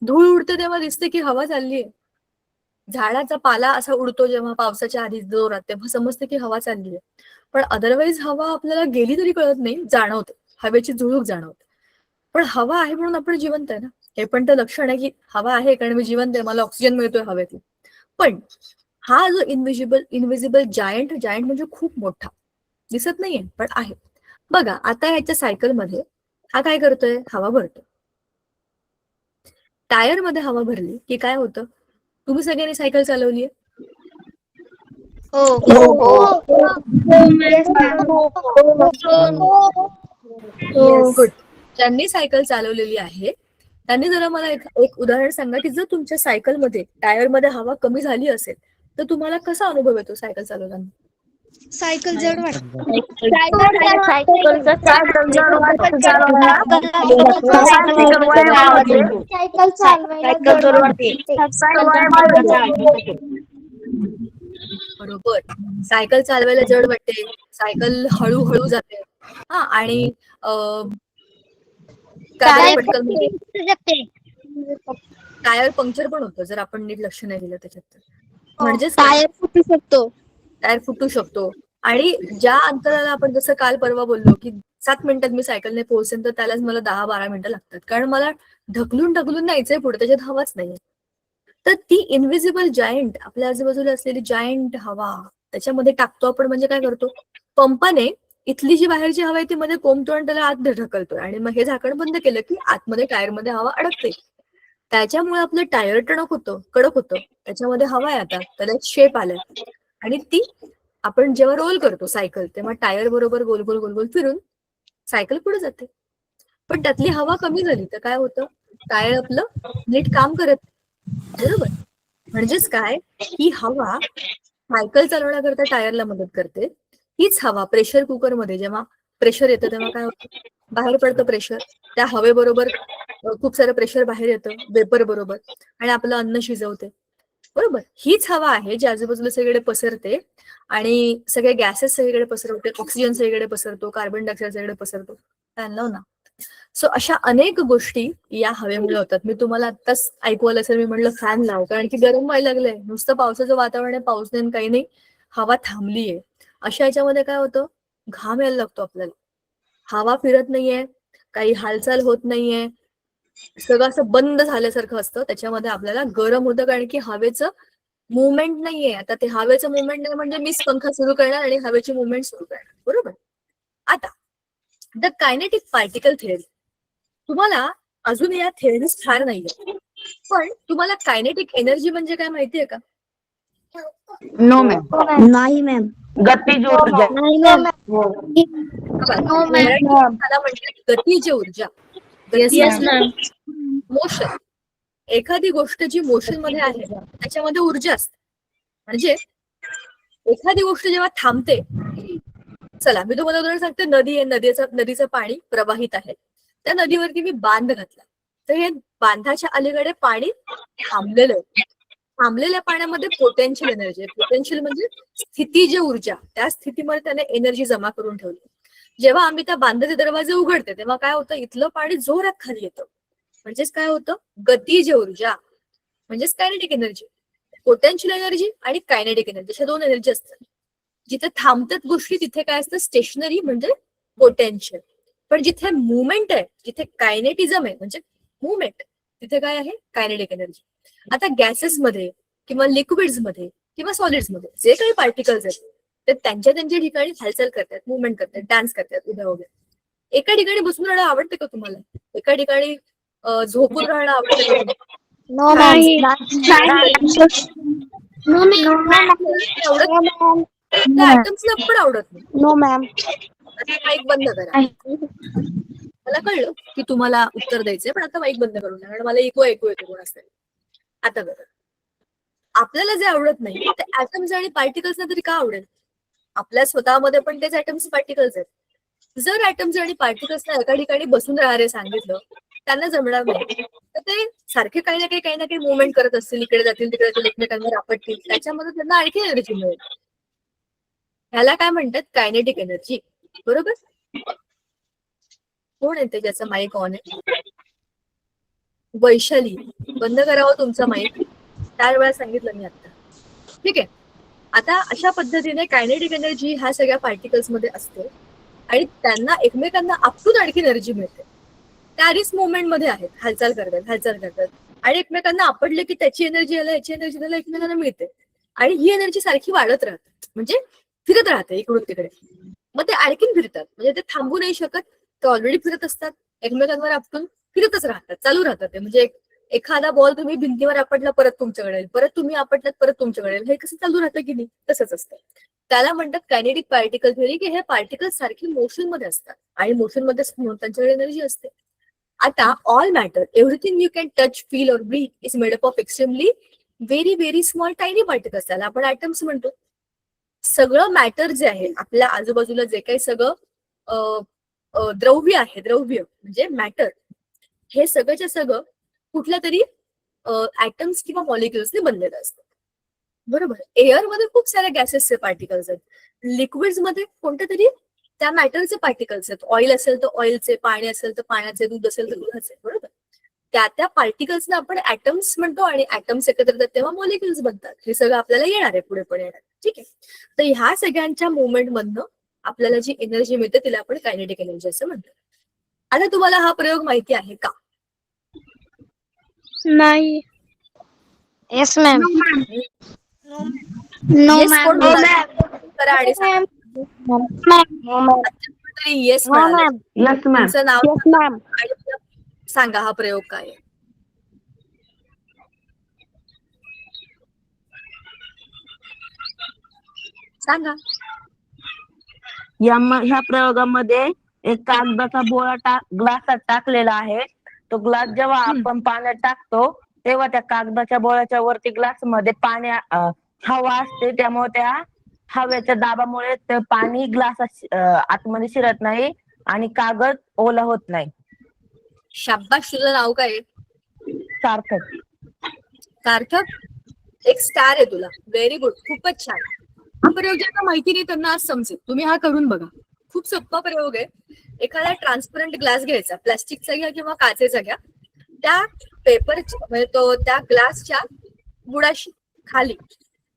धूळ उडते तेव्हा दिसते की हवा चालली आहे. झाडाचा पाला असा उडतो जेव्हा पावसाच्या आधी जोरात, तेव्हा समजते की हवा चालली आहे. पण अदरवाईज हवा आपल्याला गेली तरी कळत नाही, जाणवते, हवेची झुळूक जाणवते. पण हवा आहे म्हणून आपण जिवंत आहे ना. हे पण तर लक्षण आहे की हवा आहे कारण मी जिवंत आहे, मला ऑक्सिजन मिळतोय हवेतून. पण हा जो इनविजिबल जायंट म्हणजे खूप मोठा दिसत नाहीये पण आहे. बघा आता ह्याच्या सायकलमध्ये हा काय करतोय, हवा भरतो. टायर मध्ये हवा भरली की काय होतं, तुम्ही सगळ्यांनी सायकल चालवलीये. गुड. ज्यांनी सायकल चालवलेली आहे त्यांनी जरा मला एक उदाहरण सांगा की जर तुमच्या सायकलमध्ये टायरमध्ये हवा कमी झाली असेल तर तुम्हाला कसा अनुभव येतो सायकल चालवताना. सायकल जड वाटत. बरोबर, सायकल चालवायला जड वाटते, सायकल हळूहळू जाते. हा, आणि टायर पंक्चर पण होतं जर आपण नीट लक्ष नाही दिलं त्याच्यात. म्हणजेच टायर फुटू शकतो. टायर फुटू शकतो. आणि ज्या अंतराला आपण जसं काल परवा बोललो की 7 मिनिटात मी सायकलने पोहोचेन तर त्यालाच मला 10-12 मिनिटं लागतात कारण मला ढकलून न्यायचंय पुढे, त्याच्यात हवाच नाहीये. तर ती इनविजिबल जायंट, आपल्या आजूबाजूला असलेली जायंट हवा त्याच्यामध्ये टाकतो आपण. म्हणजे काय करतो, पंपाने इथली जी बाहेरची हवा आहे ती मध्ये कोंबतो आणि त्याला आत ढकलतोय आणि मग हे झाकण बंद केलं की आतमध्ये टायरमध्ये हवा अडकते. त्याच्यामुळे आपलं टायर कडक होतं, त्याच्यामध्ये हवा आहे, आता त्याला एक शेप आलाय. आणि ती आपण जेव्हा रोल करतो सायकल तेव्हा टायर बरोबर गोल गोल गोल गोल फिरून सायकल पुढे जाते. पण त्यातली हवा कमी झाली तर काय होतं, टायर आपलं नीट काम करत, बरोबर. म्हणजेच काय, ही हवा सायकल चालवण्याकरता टायरला मदत करते. हीच हवा प्रेशर कुकर मध्ये जेव्हा प्रेशर येतं तेव्हा काय होतं, बाहेर पडतं प्रेशर. त्या हवेबरोबर खूप सारं प्रेशर बाहेर येतं वेपर बरोबर आणि आपलं अन्न शिजवते, बरोबर. हीच हवा आहे जी आजूबाजूला सगळीकडे पसरते आणि सगळे गॅसेस सगळीकडे पसरवते, ऑक्सिजन सगळीकडे पसरतो, कार्बन डायऑक्साईड सगळीकडे पसरतो. ना. सो अशा अनेक गोष्टी या हवेमुळे होतात. मी तुम्हाला आत्ताच ऐकू आलं असेल, मी म्हणलं फॅन लाव कारण की गरम व्हायला लागलंय. नुसतं पावसाचं वातावरण आहे, पाऊस नाही काही नाही, हवा थांबलीये. अशा याच्यामध्ये काय होतं, घाम यायला लागतो आपल्याला. हवा फिरत नाहीये, काही हालचाल होत नाहीये, सगळं असं बंद झाल्यासारखं असतं. त्याच्यामध्ये आपल्याला गरम होतं कारण की हवेचं मुवमेंट नाहीये. आता ते हवेचं मुवमेंट नाही म्हणजे मीच पंखा सुरू करणार आणि हवेची मुवमेंट सुरू करणार, बरोबर. आता द कायनेटिक पार्टिकल थिअरी, तुम्हाला अजून या थिअरीज फार नाहीये, पण तुम्हाला कायनेटिक एनर्जी म्हणजे काय माहितीये का. No ma'am. नाही मॅम. गतिज ऊर्जा. नाही मॅम. त्याला म्हणतात गतीज ऊर्जा. मोशन, एखादी गोष्ट जी मोशन मध्ये आहे त्याच्यामध्ये ऊर्जा असते. म्हणजे एखादी गोष्ट जेव्हा थांबते, चला मी तुम्हाला उदाहरण सांगते. नदी आहे, नदीचं पाणी प्रवाहित आहे, त्या नदीवरती मी बांध घातला तर हे बांधाच्या अलीकडे पाणी थांबलेलं आहे. थांबलेल्या पाण्यामध्ये पोटेन्शियल एनर्जी आहे. पोटेन्शियल म्हणजे स्थितीज ऊर्जा, त्या स्थितीमध्ये त्याने एनर्जी जमा करून ठेवली. जेव्हा आम्ही त्या बांधाचे दरवाजे उघडते तेव्हा काय होतं, इथलं पाणी जोरात खाली येतं. म्हणजेच काय होतं, गतीज ऊर्जा म्हणजेच कायनेटिक एनर्जी. पोटेन्शियल एनर्जी आणि कायनेटिक एनर्जी अशा 2 एनर्जी असतात. जिथे थांबतात गोष्टी तिथे काय असतं, स्टेशनरी म्हणजे पोटेन्शियल. पण जिथे मुवमेंट आहे, जिथे कायनेटिझम आहे म्हणजे मुवमेंट, तिथे काय आहे, कायनेटिक एनर्जी. आता गॅसेस मध्ये किंवा लिक्विड्स मध्ये किंवा सॉलिड्स मध्ये जे काही पार्टिकल्स आहेत ते त्यांच्या ठिकाणी हालचाल करतात, मुवमेंट करतात, डान्स करतात, उभ्या उभ्या. एका ठिकाणी बसून राहणं आवडतं का तुम्हाला, एका ठिकाणी झोपून राहणं आवडतं का तुम्हाला. त्या आयटम्सला पण आवडत नाही. No ma'am. माईक बंद करा. मला कळलं की तुम्हाला उत्तर द्यायचंय पण आता माईक बंद करून कारण मला ऐकू येतो कोण असेल. आता बघा, आपल्याला जे आवडत नाही ते ऍटम्स आणि पार्टिकल्स तरी का आवडेल. आपल्या स्वतःमध्ये पण तेच ऍटम्स पार्टिकल्स आहेत. जर ऍटम्स आणि पार्टिकल्सना एका ठिकाणी बसून राहणारे सांगितलं त्यांना जमणार नाही, तर ते सारखे काही ना काही मुवमेंट करत असतील, इकडे जातील तिकडे जातील, एकमेकांवर आपटतील, त्याच्यामध्ये त्यांना आणखी एनर्जी मिळेल. ह्याला काय म्हणतात, कायनेटिक एनर्जी, बरोबर. कोण येते ज्याचा माईक ऑन आहे. वैशाली, बंद करावं तुमचा माईक, 4 वेळा सांगितलं मी आता, ठीक आहे. आता अशा पद्धतीने कायनेटिक एनर्जी ह्या सगळ्या पार्टिकल्स मध्ये असते आणि त्यांना एकमेकांना आपटून आणखी एनर्जी मिळते. पॅरिस मुवमेंट मध्ये आहेत, हालचाल करतात आणि एकमेकांना आपडले की त्याची एनर्जी याला याची एनर्जी त्याला एकमेकांना मिळते आणि ही एनर्जी सारखी वाढत राहते, म्हणजे फिरत राहते इकडून तिकडे. मग ते आणखीन फिरतात, म्हणजे ते थांबू नाही शकत, ते ऑलरेडी फिरत असतात, एकमेकांवर आपटून फिरतच राहतात, चालू राहतात ते. म्हणजे एखादा बॉल तुम्ही भिंतीवर आपटला परत तुमच्याकडे येईल, परत तुम्ही आपटलात परत तुमच्याकडे येईल, हे कसं चालू राहतं की नाही, तसंच असतं. त्याला म्हणतात कायनेटिक पार्टिकल थेअरी, की हे पार्टिकल सारखी मोशन मध्ये असतात आणि मोशन मध्ये त्यांच्याकडे एनर्जी असते. आता all matter, everything you can touch, feel or breathe is made up of extremely very very small tiny particles, त्याला आपण ऍटम्स म्हणतो. सगळं मॅटर जे आहे आपल्या आजूबाजूला, जे काही सगळं द्रव्य आहे, द्रव्य म्हणजे मॅटर, हे सगळंच्या सगळं कुठल्या तरी ऍटम्स किंवा मॉलिक्युल्सने बनलेलं असतं. बरोबर. एअर मध्ये खूप साऱ्या गॅसेसचे पार्टिकल्स आहेत, लिक्विड्स मध्ये कोणत्या तरी त्या मॅटरचे पार्टिकल्स आहेत. ऑइल असेल तर ऑइलचे, पाणी असेल तर पाण्याचे, दूध असेल तर दुधाचे. बरोबर. त्या पार्टिकल्सना आपण ऍटम्स म्हणतो आणि ऍटम्स एकत्र येतात तेव्हा मॉलिक्युल्स बनतात. हे सगळं आपल्याला येणार आहे पुढे पण येणार. ठीक आहे. तर ह्या सगळ्यांच्या मुवमेंट मधनं आपल्याला जी एनर्जी मिळते तिला आपण कायनेटिक एनर्जी असं म्हणतो. आता तुम्हाला हा प्रयोग माहिती आहे का? नाही. Yes ma'am. No Yes ma'am. कोण म्हणाले? करा आणि सांगा. येस म्हणाले. Yes ma'am. तुमचं नाव येस मॅम. आणि सांगा हा प्रयोग काय आहे. सांगा. ह्या प्रयोगामध्ये एक कागदाचा बोळा ग्लासात टाकलेला आहे. तो ग्लास जेव्हा आपण पाण्यात टाकतो तेव्हा त्या कागदाच्या बोळ्याच्या वरती ग्लास मध्ये हवा असते, त्यामुळे त्या हवेच्या दाबामुळे ते पाणी ग्लासात आतमध्ये शिरत नाही आणि कागद ओला होत नाही. शाबाश. तुझं नाव काय आहे? सार्थक. सार्थक. एक स्टार आहे तुला. Very good. खूपच छान. हा प्रयोग ज्यांना माहिती नाही त्यांना आज समजेल. तुम्ही हा करून बघा. खूप सोपा प्रयोग आहे. एखादा ट्रान्सपरंट ग्लास घ्यायचा, प्लास्टिकचा घ्या किंवा काचेचा घ्या. त्या पेपरच्या म्हणजे तो त्या ग्लासच्या बुडाशी खाली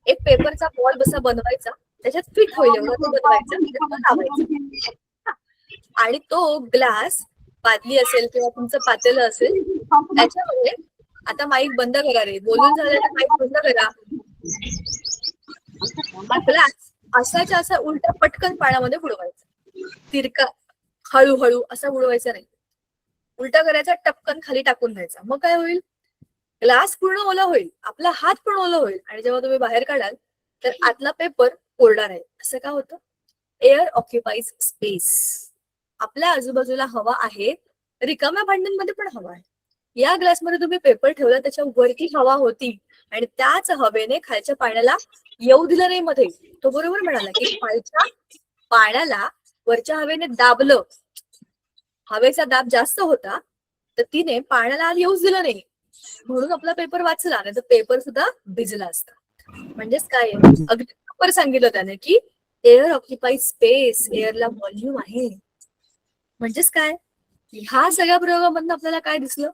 एक पेपरचा बॉल बसा बनवायचा, त्याच्यात फिट होईल एवढा तो बनवायचा, तो लावायचा आणि तो ग्लास पातली असेल किंवा तुमचं पातेलं असेल त्याच्यामध्ये, आता माईक बंद करा रे, बोलून झालं तर माईक बंद करा. ग्लास असाच्या असा उलटा पटकन पाण्यामध्ये बुडवायचा, तिरका हळूहळू असा बुडवायचा नाही, उलटा करायचा, टपकन खाली टाकून द्यायचा. मग काय होईल? ग्लास पूर्ण ओला होईल, आपला हात पण ओला होईल आणि जेव्हा तुम्ही बाहेर काढाल तर आतला पेपर कोरडा राहील. असं का होतं? Air occupies space. आपल्या आजूबाजूला हवा आहे, रिकाम्या भांड्यांमध्ये पण हवा आहे. या ग्लासमध्ये तुम्ही पेपर ठेवला, त्याच्या वरती हवा होती आणि त्याच हवेने खालच्या पाण्याला येऊ दिलं नाही मध्ये. तो बरोबर म्हणाला की खालच्या पाण्याला वरच्या हवेने दाबलं, हवेचा दाब जास्त होता तर तिने पाण्याला आत येऊच दिलं नाही, म्हणून आपला पेपर वाचला, नाही तर पेपर सुद्धा भिजला असता. म्हणजेच काय आहे? अगदी बरोबर सांगितलं त्याने की एअर ऑक्युपाईज स्पेस, एअरला व्हॉल्यूम आहे. म्हणजेच काय? ह्या सगळ्या प्रयोगामधून आपल्याला काय दिसलं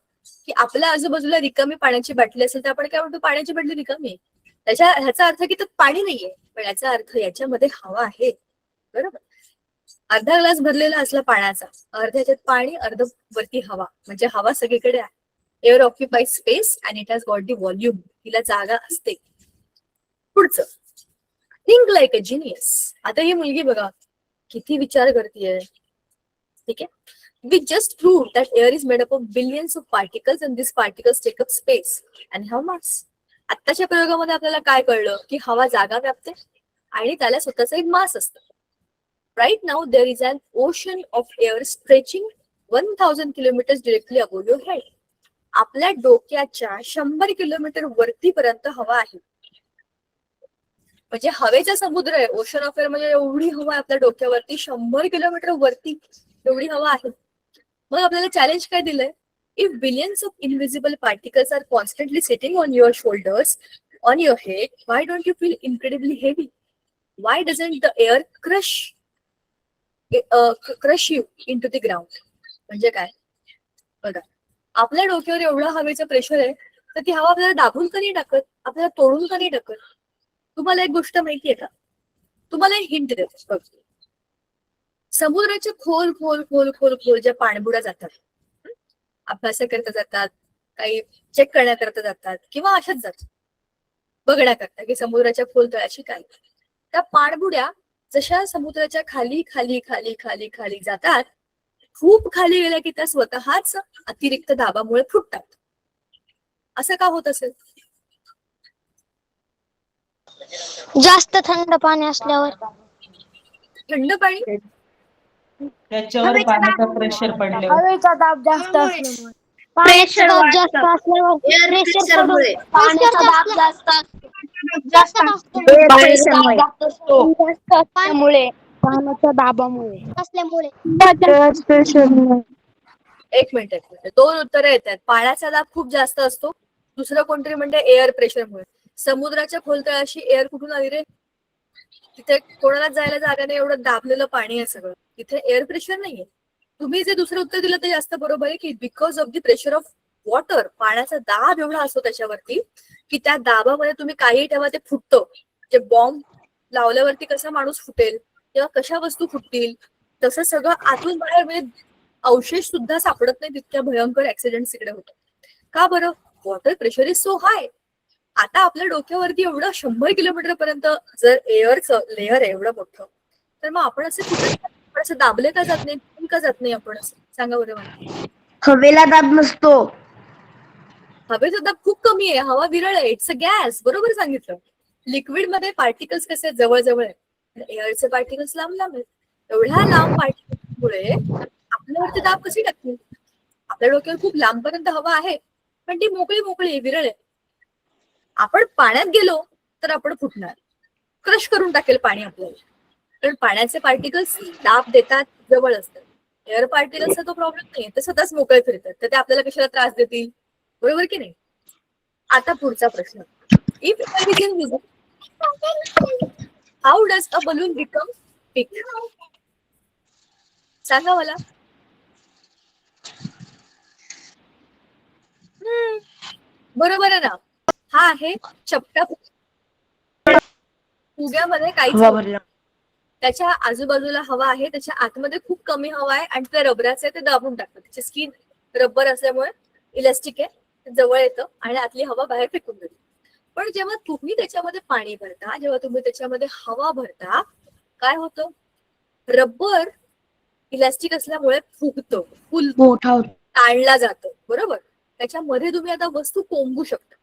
की आपल्या आजूबाजूला रिकामी पाण्याची बाटली असेल तर आपण काय म्हणतो? पाण्याची बाटली रिकामी आहे. ह्याचा अर्थ की त्यात पाणी नाहीये, पण याचा अर्थ याच्यामध्ये हवा आहे. बरोबर. अर्धा ग्लास भरलेला असला पाण्याचा, अर्ध्या ह्याच्यात पाणी, अर्ध वरती हवा, म्हणजे हवा सगळीकडे आहे. Air occupies space and it has got the volume. तिला जागा असते. पुढचं, थिंक लाईक अ जिनियस. आता ही मुलगी बघा किती विचार करतेय. ठीक आहे. We just proved that air is made up of billions of particles and these particles take up space and have mass. आत्ताच्या प्रयोगामध्ये आपल्याला काय कळलं की हवा जागा व्यापते आणि त्याला स्वतःचं एक मास असतं. Right now there is an ocean of air stretching 1000 kilometers directly above your head. आपल्या डोक्याच्या 100 किलोमीटर वरतीपर्यंत हवा आहे. म्हणजे हवेचा समुद्र आहे. ओशन ऑफ एअर म्हणजे एवढी हवा आपल्या डोक्यावरती, 100 किलोमीटर वरती एवढी हवा आहे. मग आपल्याला चॅलेंज काय दिलंय? If billions of invisible particles are constantly sitting on your shoulders, on your head, why don't you feel incredibly heavy? Why doesn't the air crush you into the ground? म्हणजे काय? बघा, आपल्या डोक्यावर एवढं हवेचं प्रेशर आहे तर ती हवा आपल्याला दाबून का नाही टाकत, आपल्याला तोडून का नाही टाकत? तुम्हाला एक गोष्ट माहितीये का? तुम्हाला एक हिंट देतो बघ. समुद्राच्या खोल खोल खोल खोल खोल ज्या पाणबुड्या जातात अभ्यासाकरता जातात, काही चेक करण्याकरता जातात किंवा अशाच जातात बघण्याकरता की समुद्राच्या खोल तळाशी काय. त्या पाणबुड्या जशा समुद्राच्या खाली खाली खाली खाली खाली जातात, खूप खाली गेल्या की त्या स्वतःच अतिरिक्त दाबामुळे फुटतात. असं का होत असेल? जास्त थंड पाणी असल्यावर. थंड पाणी त्याच्यावर पाण्याचा प्रेशर पडल्यावर. हवेचा दाब जास्त असल्यामुळे. पाण्याचा दाब जास्त असल्यावर प्रेशर पडून पाण्याचा दाब जास्त जास्त असल्यामुळे पाण्याच्या दाबामुळे. असल्यामुळे एक मिनिट 2 उत्तरं येत आहेत. पाण्याचा दाब खूप जास्त असतो. दुसरं कोणतरी म्हणते एअर प्रेशरमुळे. समुद्राच्या खोलतळाशी एअर कुठून आली रे? तिथे कोणालाच जायला जागा नाही, एवढं दाबलेलं पाणी आहे सगळं. तिथे एअर प्रेशर नाहीये. तुम्ही जे दुसरं उत्तर दिलं ते जास्त बरोबर आहे की because of the pressure of water, पाण्याचा दाब एवढा असतो त्याच्यावरती की त्या दाबामध्ये तुम्ही काही ठेवा ते फुटतं. जे बॉम्ब लावल्यावरती कसा माणूस फुटेल किंवा कशा वस्तू फुटतील, तसं सगळं आतून बाहेर म्हणजे अवशेष सुद्धा सापडत नाही, तितक्या भयंकर ऍक्सिडेंट तिकडे होतात. का बरं? वॉटर प्रेशर इज सो हाय. आता आपल्या डोक्यावरती एवढं 100 किलोमीटर पर्यंत जर एअरचं लेअर आहे एवढं मोठं, तर मग आपण असं दाबले का जात नाही, का जात नाही आपण असं? सांगा बरं मला. हवेला दाब नसतो. हवेचा दाब खूप कमी आहे, हवा विरळ आहे, इट्स अ गॅस. बरोबर सांगितलं. लिक्विड मध्ये पार्टिकल्स कसे जवळ जवळ आहेत, एअरचे पार्टिकल्स लांब लांब आहेत. एवढ्या लांब पार्टिकल्समुळे आपल्यावरती दाब कशी टाकतील? आपल्या डोक्यावर खूप लांबपर्यंत हवा आहे, पण ती मोकळी मोकळी विरळ आहे. आपण पाण्यात गेलो तर आपण फुटणार, क्रश करून टाकेल पाणी आपल्याला. कारण पाण्याचे पार्टिकल्स दाब देतात, जवळ असतात. एअर पार्टिकल्सचा तो प्रॉब्लेम नाही, ते सतत मोकळे फिरतात, तर ते आपल्याला कशाला त्रास देतील? बरोबर की नाही? आता पुढचा प्रश्न. If air is invisible, how does a balloon become big? सांगा मला. बरोबर आहे ना? हा आहे चपटा फुग्यामध्ये काहीच नाही. त्याच्या आजूबाजूला हवा आहे, त्याच्या आतमध्ये खूप कमी हवा आहे आणि ते रबराचं आहे, ते दाबून टाकतं. त्याची स्किन रबर असल्यामुळे इलास्टिक आहे, ते जवळ येतं आणि आतली हवा बाहेर फेकून देते. पण जेव्हा तुम्ही त्याच्यामध्ये पाणी भरता, जेव्हा तुम्ही त्याच्यामध्ये हवा भरता, काय होतं? रबर इलास्टिक असल्यामुळे फुगतं, फुलतं, ताणला जातं. बरोबर? त्याच्यामध्ये तुम्ही आता वस्तू कोंबू शकता.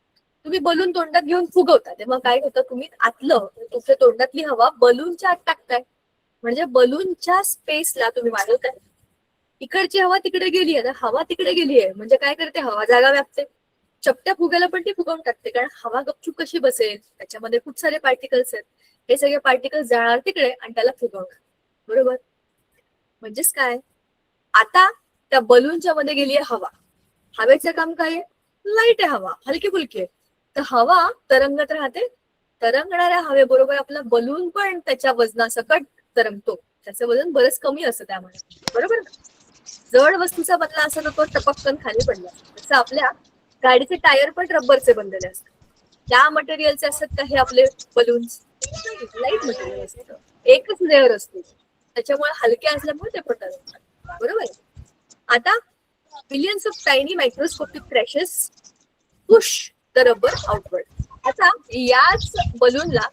तुम्ही बलून तोंडात घेऊन फुगवता, तेव्हा काय होतं? तुम्ही आतलं तुमच्या तोंडातली हवा बलूनच्या आत टाकताय, म्हणजे बलूनच्या स्पेसला तुम्ही वाढवताय. इकडची हवा तिकडे गेली आहे, हवा तिकडे गेली आहे, म्हणजे काय करते? हवा जागा व्यापते. चपट्या फुग्याला पण ती फुगवून टाकते, कारण हवा गपचूप कशी बसेल? त्याच्यामध्ये खूप सारे पार्टिकल्स आहेत, हे सगळे पार्टिकल्स जाणार तिकडे आणि त्याला फुगवणार. बरोबर? म्हणजेच काय? आता त्या बलूनच्या मध्ये गेली आहे हवा. हवेचं काम काय आहे? लाईट आहे हवा, हलकी फुलकी आहे. तर हवा तरंगत राहते. तरंगणाऱ्या हवेबरोबर आपला बलून पण त्याच्या वजनासकट तरंगतो. त्याचं वजन बरंच कमी असतं त्यामुळे. बरोबर ना? जड वस्तूचा बनला असं नको टपक्कन खाली पडला. तसं आपल्या गाडीचे टायर पण रबरचे बनलेले असतात. त्या मटेरियलचे असतात का हे आपले बलून्स? लाईट मटेरियल असतं, एकच लेअर असतो, त्याच्यामुळे हलके असल्यामुळे ते पडतात. बरोबर? आता millions of tiny microscopic crashes push the rubber outward. आता याच बलूनला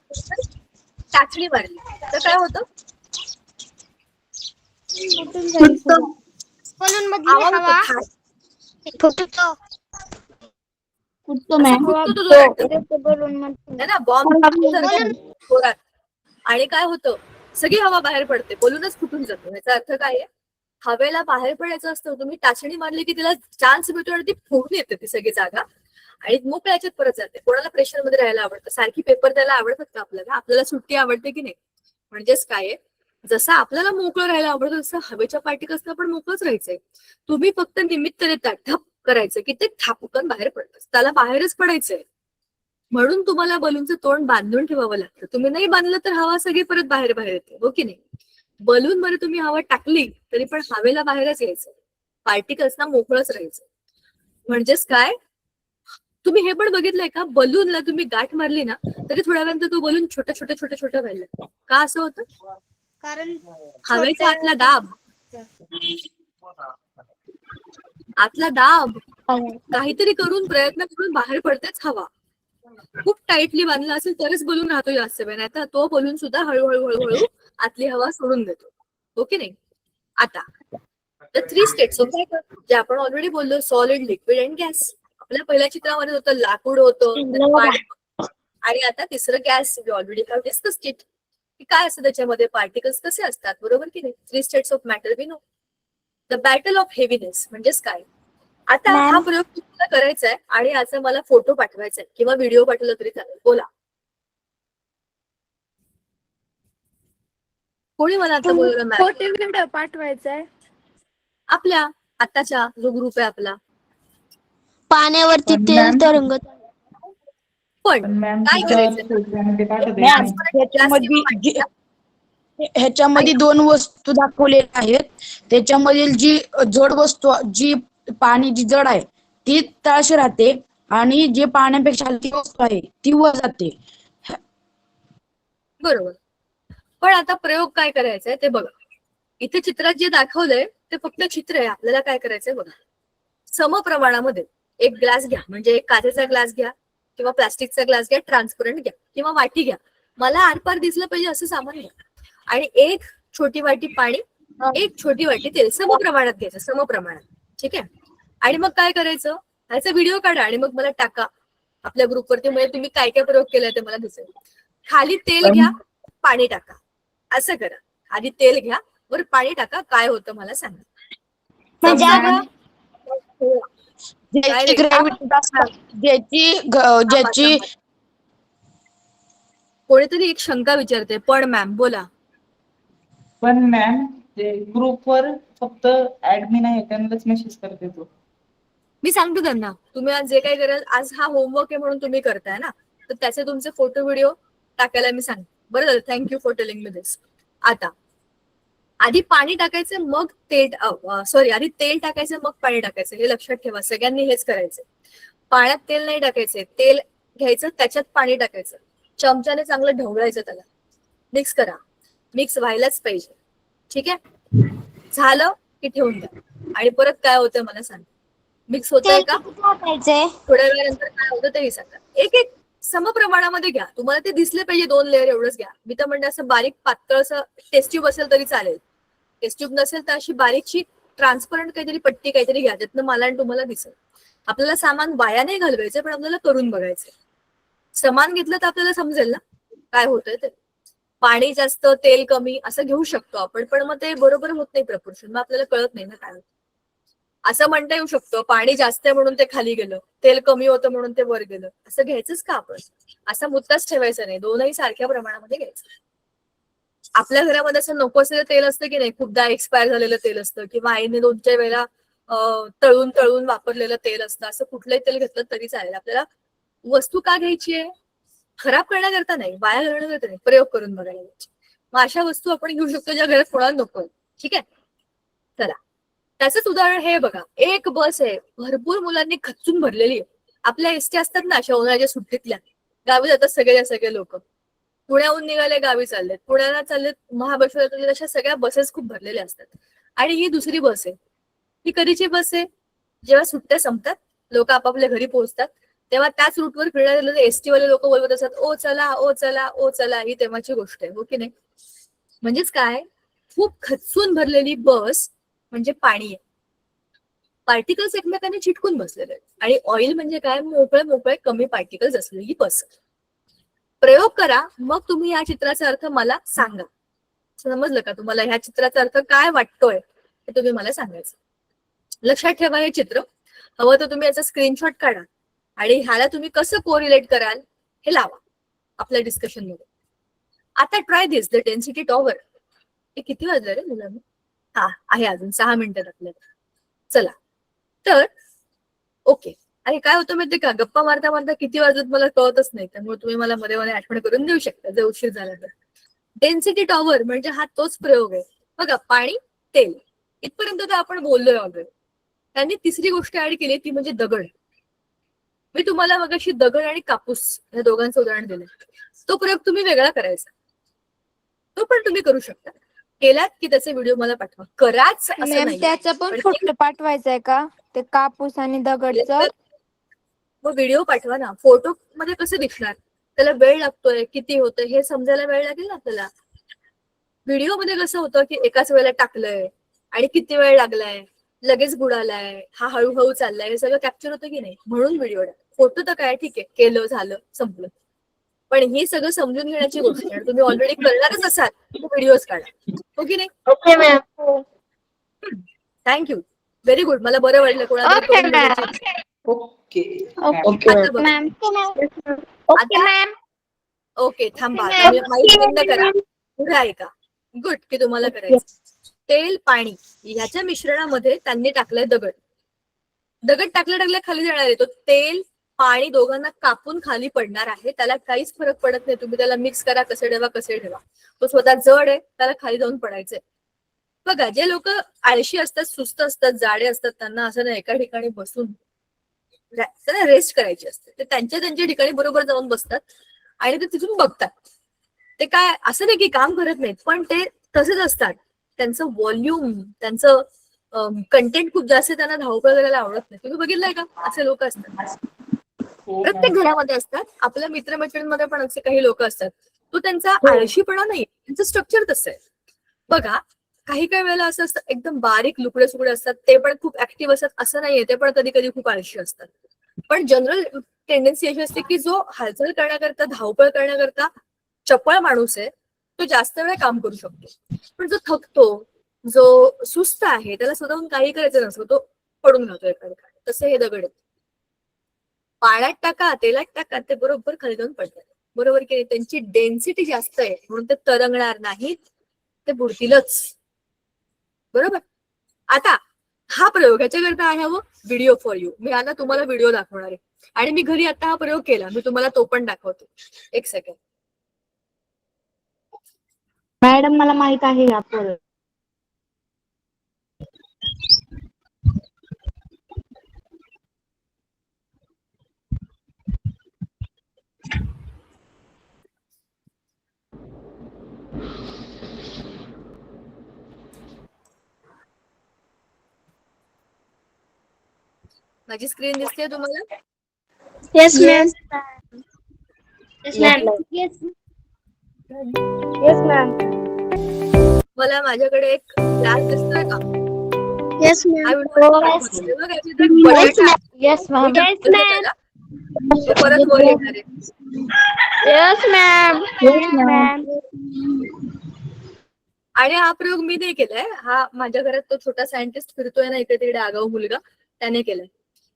टाचणी मारली तर काय होतं? बलून मधली हवा फुटतो. जोरात आणि काय होतं? सगळी हवा बाहेर पडते, बलूनच फुटून जातो. याचा अर्थ काय आहे? हवेला बाहेर पडायचं असतं, तुम्ही टाचणी मारली की तिला चान्स मिळतो आणि ती फुगून येते ती सगळी जागा आणि मोकळ्या याच्यात परत जाते. कोणाला प्रेशर मध्ये राहायला आवडतं? सारखी पेपर द्यायला आवडतात का आपल्याला? आपल्याला सुट्टी आवडते की नाही? म्हणजेच काय आहे? जसं आपल्याला मोकळं राहायला आवडतं, तसं हवेच्या पार्टिकल्सला पण मोकळंच राहायचंय. तुम्ही फक्त निमित्त देता, ठप करायचं की ते थापकन बाहेर पडतं, त्याला बाहेरच पडायचंय. म्हणून तुम्हाला बलूनचं तोंड बांधून ठेवावं लागतं. तुम्ही नाही बांधलं तर हवा सगळी परत बाहेर बाहेर येते, हो की नाही? बलून मध्ये तुम्ही हवा टाकली तरी पण हवेला बाहेरच यायचं, पार्टिकल्सना मोकळंच राहायचं. म्हणजेच काय? तुम्ही हे पण बघितलंय का? बलूनला तुम्ही गाठ मारली ना तरी थोड्या वेळानंतर तो बलून छोटा छोटा छोटा छोटा व्हायला. का असं होतं? कारण हवेचा आतला दाब आतला दाब काहीतरी करून प्रयत्न करून बाहेर पडतेच हवा. खूप टाईटली बांधला असेल तरच बलून राहतो जास्त वेळ, नाही तर तो बलून सुद्धा हळूहळू हळूहळू आतली हवा सोडून देतो. ओके नाही. आता द 3 स्टेट्स ऑफ मॅटर जे आपण ऑलरेडी बोललो, सॉलिड, लिक्विड अँड गॅस. आपल्या पहिल्या चित्रामध्ये होतं लाकूड होतं, पाणी, आणि आता तिसरं gas. We already have discussed it. काय असतं त्याच्यामध्ये, पार्टिकल्स कसे असतात, बरोबर की नाही. 3 states of matter we know. The battle of heaviness म्हणजेच काय. आता हा प्रयोग तुम्हाला करायचा आहे आणि याचा मला फोटो पाठवायचा आहे किंवा व्हिडिओ पाठवला तरी चालेल. बोला कोणी मला आता बोलवलं. फोटो व्हिडिओ पाठवायचा आहे. आपल्या आताचा जो ग्रुप आहे आपला. पाण्यावरती पण तेल मॅम- तरंगत आहे. पण पण मॅम काय करायचं, मॅम ह्याच्यामध्ये 2 वस्तू दाखवलेल्या आहेत. त्याच्यामधील जी जड वस्तू, जी पाणी जी जड आहे ती तळाशी राहते आणि जे पाण्यापेक्षा हलकी वस्तू आहे ती वर जाते. बरोबर. पण आता प्रयोग काय करायचा आहे ते बघा. इथे चित्रात जे दाखवलंय ते फक्त चित्र आहे. आपल्याला काय करायचंय बघा. समप्रमाणामध्ये एक ग्लास घ्या, म्हणजे एक काचेचा ग्लास घ्या किंवा प्लास्टिकचा ग्लास घ्या, ट्रान्सपरंट घ्या किंवा वाटी घ्या. मला आरपार दिसलं पाहिजे असं सामान घ्या. आणि एक छोटी वाटी पाणी, एक छोटी वाटी तेल समप्रमाणात घ्यायचं, समप्रमाणात. ठीक आहे. आणि मग काय करायचं, ह्याचा व्हिडिओ काढा आणि मग मला टाका आपल्या ग्रुपवरती. म्हणजे तुम्ही काय काय प्रयोग केलाय ते मला दिसेल. खाली तेल घ्या, पाणी टाका, असं करा. आधी तेल घ्या, वर पाणी टाका, काय होतं मला सांगा. म्हणजे समजा ज्याची ग्रॅव्हिटी जास्त, ज्याची कोणीतरी एक शंका विचारते. पण मॅम बोला. पण मॅम ते ग्रुपवर फक्त ऍडमिन आहे त्यांनाच मेसेज करते तो. मी सांगतो त्यांना, तुम्ही आज जे काही कराल, आज हा होमवर्क आहे म्हणून तुम्ही करताय ना, तर त्याचे तुमचे फोटो व्हिडिओ टाकायला मी सांगते. बरं झालं, thank you for telling me this. आता आधी पाणी टाकायचं, मग तेल, आधी तेल टाकायचं मग पाणी टाकायचं. हे लक्षात ठेवा, सगळ्यांनी हेच करायचं. पाण्यात तेल नाही टाकायचे, तेल घ्यायचं त्याच्यात पाणी टाकायचं, चमच्याने चांगलं ढवळायचं, त्याला मिक्स करा. मिक्स व्हायलाच पाहिजे. ठीक आहे. झालं की ठेवून द्या. आणि परत काय होतं मला सांग. मिक्स होतंय का, थोड्या वेळानंतर काय होतं तेही सांगा. एक एक समप्रमाणामध्ये घ्या. तुम्हाला ते दिसले पाहिजे 2 लेअर एवढंच घ्या. मी तर म्हणते असं बारीक पातळ असं टेस्ट ट्यूब असेल तरी चालेल. टेस्ट ट्यूब नसेल तर अशी बारीकशी ट्रान्सपरंट काहीतरी पट्टी काहीतरी घ्या, त्यातनं मला आणि तुम्हाला दिसेल. आपल्याला सामान वाया नाही घालवायचं, पण आपल्याला करून बघायचंय. समान घेतलं तर आपल्याला समजेल ना काय होतंय ते. पाणी जास्त तेल कमी असं घेऊ शकतो आपण, पण मग ते बरोबर होत नाही प्रपोर्शन, मग आपल्याला कळत नाही ना काय होतं. असं म्हणता येऊ शकतं, पाणी जास्त आहे म्हणून ते खाली गेलं, तेल कमी होतं म्हणून ते वर गेलं. असं घ्यायचंच का आपण, असा मुद्दाच ठेवायचा नाही. दोनही सारख्या प्रमाणामध्ये घ्यायचं. आपल्या घरामध्ये असं नको असलेलं तेल असतं की नाही, खूपदा एक्सपायर झालेलं तेल असतं किंवा आईने 2-4 वेळा तळून तळून वापरलेलं तेल असतं. असं कुठलंही तेल घेतलं तरी चालेल. आपल्याला वस्तू का घ्यायची आहे, खराब करण्याकरता नाही, वाया घालण्याकरता नाही, प्रयोग करून बघायला घ्यायची. मग अशा वस्तू आपण घेऊ शकतो ज्या घरात कोणाला नको. ठीक आहे. चला, त्याचंच उदाहरण हे बघा. एक बस आहे, भरपूर मुलांनी खच्चून भरलेली आहे. आपल्या एसटी असतात ना अशा उन्हाळ्याच्या सुट्टीतल्या, गावी जातात सगळे लोक. पुण्याहून निघाले गावी चाललेत, पुण्याला चाललेत, महाबळेश्वरला चाललेत, अशा सगळ्या बसेस खूप भरलेल्या असतात. आणि ही दुसरी बस आहे. ही कधीची बस आहे, जेव्हा सुट्ट्या संपतात, लोक आपापल्या घरी पोहोचतात, तेव्हा त्याच रूटवर फिरणारे एसटी वाले लोक बोलवत असतात, ओ चला ओ चला ओ चला. ही तेव्हाची गोष्ट आहे, हो की नाही. म्हणजेच काय, खूप खचून भरलेली बस म्हणजे पाणी आहे. पार्टिकल्स एकमेकांनी चिटकून बसलेले आहेत. आणि ऑइल म्हणजे काय, मोकळे कमी पार्टिकल्स असलेली बस. प्रयोग करा, मग तुम्ही या चित्राचा अर्थ मला सांगा. समजलं का तुम्हाला, ह्या चित्राचा अर्थ काय वाटतोय ते तुम्ही मला सांगायचं. लक्षात ठेवा, हे चित्र हवं तर तुम्ही याचा स्क्रीनशॉट काढा आणि ह्याला तुम्ही कसं कोरिलेट कराल हे लावा आपल्या डिस्कशन मध्ये. आता try this, the density tower. हे किती वाजलं रे मुलांना, हा आहे अजून 6 मिनिटं आपल्याला. चला तर ओके. अरे काय होतं माहितीये का, गप्पा मारता मारता किती वाजत मला कळतच नाही, त्यामुळे तुम्ही मला मध्ये मध्ये आठवण करून देऊ शकता जर उशीर झाला तर. डेन्सिटी टॉवर म्हणजे हा तोच प्रयोग आहे बघा. पाणी, तेल, इथपर्यंत तर आपण बोललोय ऑलरेडी. त्यांनी तिसरी गोष्ट ऍड केली, ती म्हणजे दगड. मी तुम्हाला मगाशी दगड आणि कापूस या दोघांचं उदाहरण दिलं. तो प्रयोग तुम्ही वेगळा करायचा, तो पण तुम्ही करू शकता. केलात की त्याचे व्हिडिओ मला पाठवा. कराच असं नाही, त्याचा पण फोटो पाठवायचा आहे का? ते कापूस आणि दगडचं. मग व्हिडिओ पाठवा ना. फोटो मध्ये कसं दिसणार? त्याला वेळ लागतोय, किती होतंय हे समजायला वेळ लागेल ना आपल्याला. व्हिडिओ मध्ये कसं होतं की एकाच वेळेला टाकलंय आणि किती वेळ लागलाय, लगेच बुडालाय, हा हळूहळू चाललाय, हे सगळं कॅप्चर होतं की नाही, म्हणून व्हिडिओ. फोटो तर काय ठीक आहे, केलं झालं संपलं. पण ही सगळं समजून घेण्याची गोष्ट आहे. तुम्ही ऑलरेडी करणारच असाल तर व्हिडिओज काढा, हो की नाही? Okay ma'am. Thank you, very good. मला बरं वाटलं कोणाला तरी करून बघायची इच्छा. ओके. आता बघा. Okay ma'am. ओके थांबा, आता मी माईक बंद करा, पुढे ऐका. गुड की तुम्हाला करायचं. तेल पाणी ह्याच्या मिश्रणामध्ये त्यांनी टाकलंय दगड. दगड टाकल्या खाली जाणार आहे. तो तेल पाणी दोघांना कापून खाली पडणार आहे. त्याला काहीच फरक पडत नाही. तुम्ही त्याला मिक्स करा, कसे ठेवा. तो स्वतः जड आहे, त्याला खाली जाऊन पडायचंय. बघा, जे लोक आळशी असतात, सुस्त असतात, जाडे असतात, त्यांना असं ना एका ठिकाणी बसून त्यांना रेस्ट करायची असते. ते त्यांच्या ठिकाणी बरोबर जाऊन बसतात आणि ते तिथून बघतात. ते काय असं नाही की काम करत नाहीत, पण ते तसेच असतात. त्यांचं व्हॉल्यूम, त्यांचं कंटेंट खूप जास्त, त्यांना धावपळ करायला आवडत नाही. तुम्ही बघितलंय का? असे लोक असतात, प्रत्येक घरामध्ये असतात. आपल्या मित्रमैत्रिणींमध्ये पण असे काही लोक असतात. तो त्यांचा आळशीपणा नाही, त्यांचं स्ट्रक्चर तसं आहे. बघा, काही वेळेला असं असतं, एकदम बारीक लुकडे सुकडे असतात, ते पण खूप ऍक्टिव्ह असतात असं नाहीये, ते पण कधी कधी खूप आळशी असतात. पण जनरल टेंडन्सी अशी असते की जो हालचाल करण्याकरता, धावपळ करण्याकरता चपळ माणूस आहे, तो जास्त वेळ काम करू शकतो. पण जो थकतो, जो सुस्त आहे, त्याला स्वतःहून काही करायचं नसतं, तो पडून राहतो एका ठिकाणी. तसे हे दगड आहेत. पाण्यात टाका, तेलात टाका, ते बरोबर खाली जाऊन पडतात. बरोबर की नाही? त्यांची डेन्सिटी जास्त आहे म्हणून ते तरंगणार नाहीत, ते बुडतीलच. बरोबर. आता हा प्रयोग ह्याच्याकरता आहे हवं व्हिडिओ फॉर यू. मी आता तुम्हाला व्हिडिओ दाखवणार आहे आणि मी घरी आता हा प्रयोग केला, मी तुम्हाला तो पण दाखवतो. एक सेकंड. मॅडम मला माहित आहे हा प्रयोग. माझी स्क्रीन दिसते तुम्हाला? Yes ma'am. Yes ma'am. Yes ma'am. मला माझ्याकडे एक ग्लास दिसतोय का? येस हा मॅम. व्हिडिओ बघा, याच्यात बटाटा येस मॅम. त्याला तो परत वर येणार आहे. Yes ma'am. Yes ma'am. आणि हा प्रयोग मी नाही केलाय, हा माझ्या घरात तो छोटा सायंटिस्ट फिरतोय ना इकडे तिकडे, आगाऊ मुलगा, त्याने केलाय.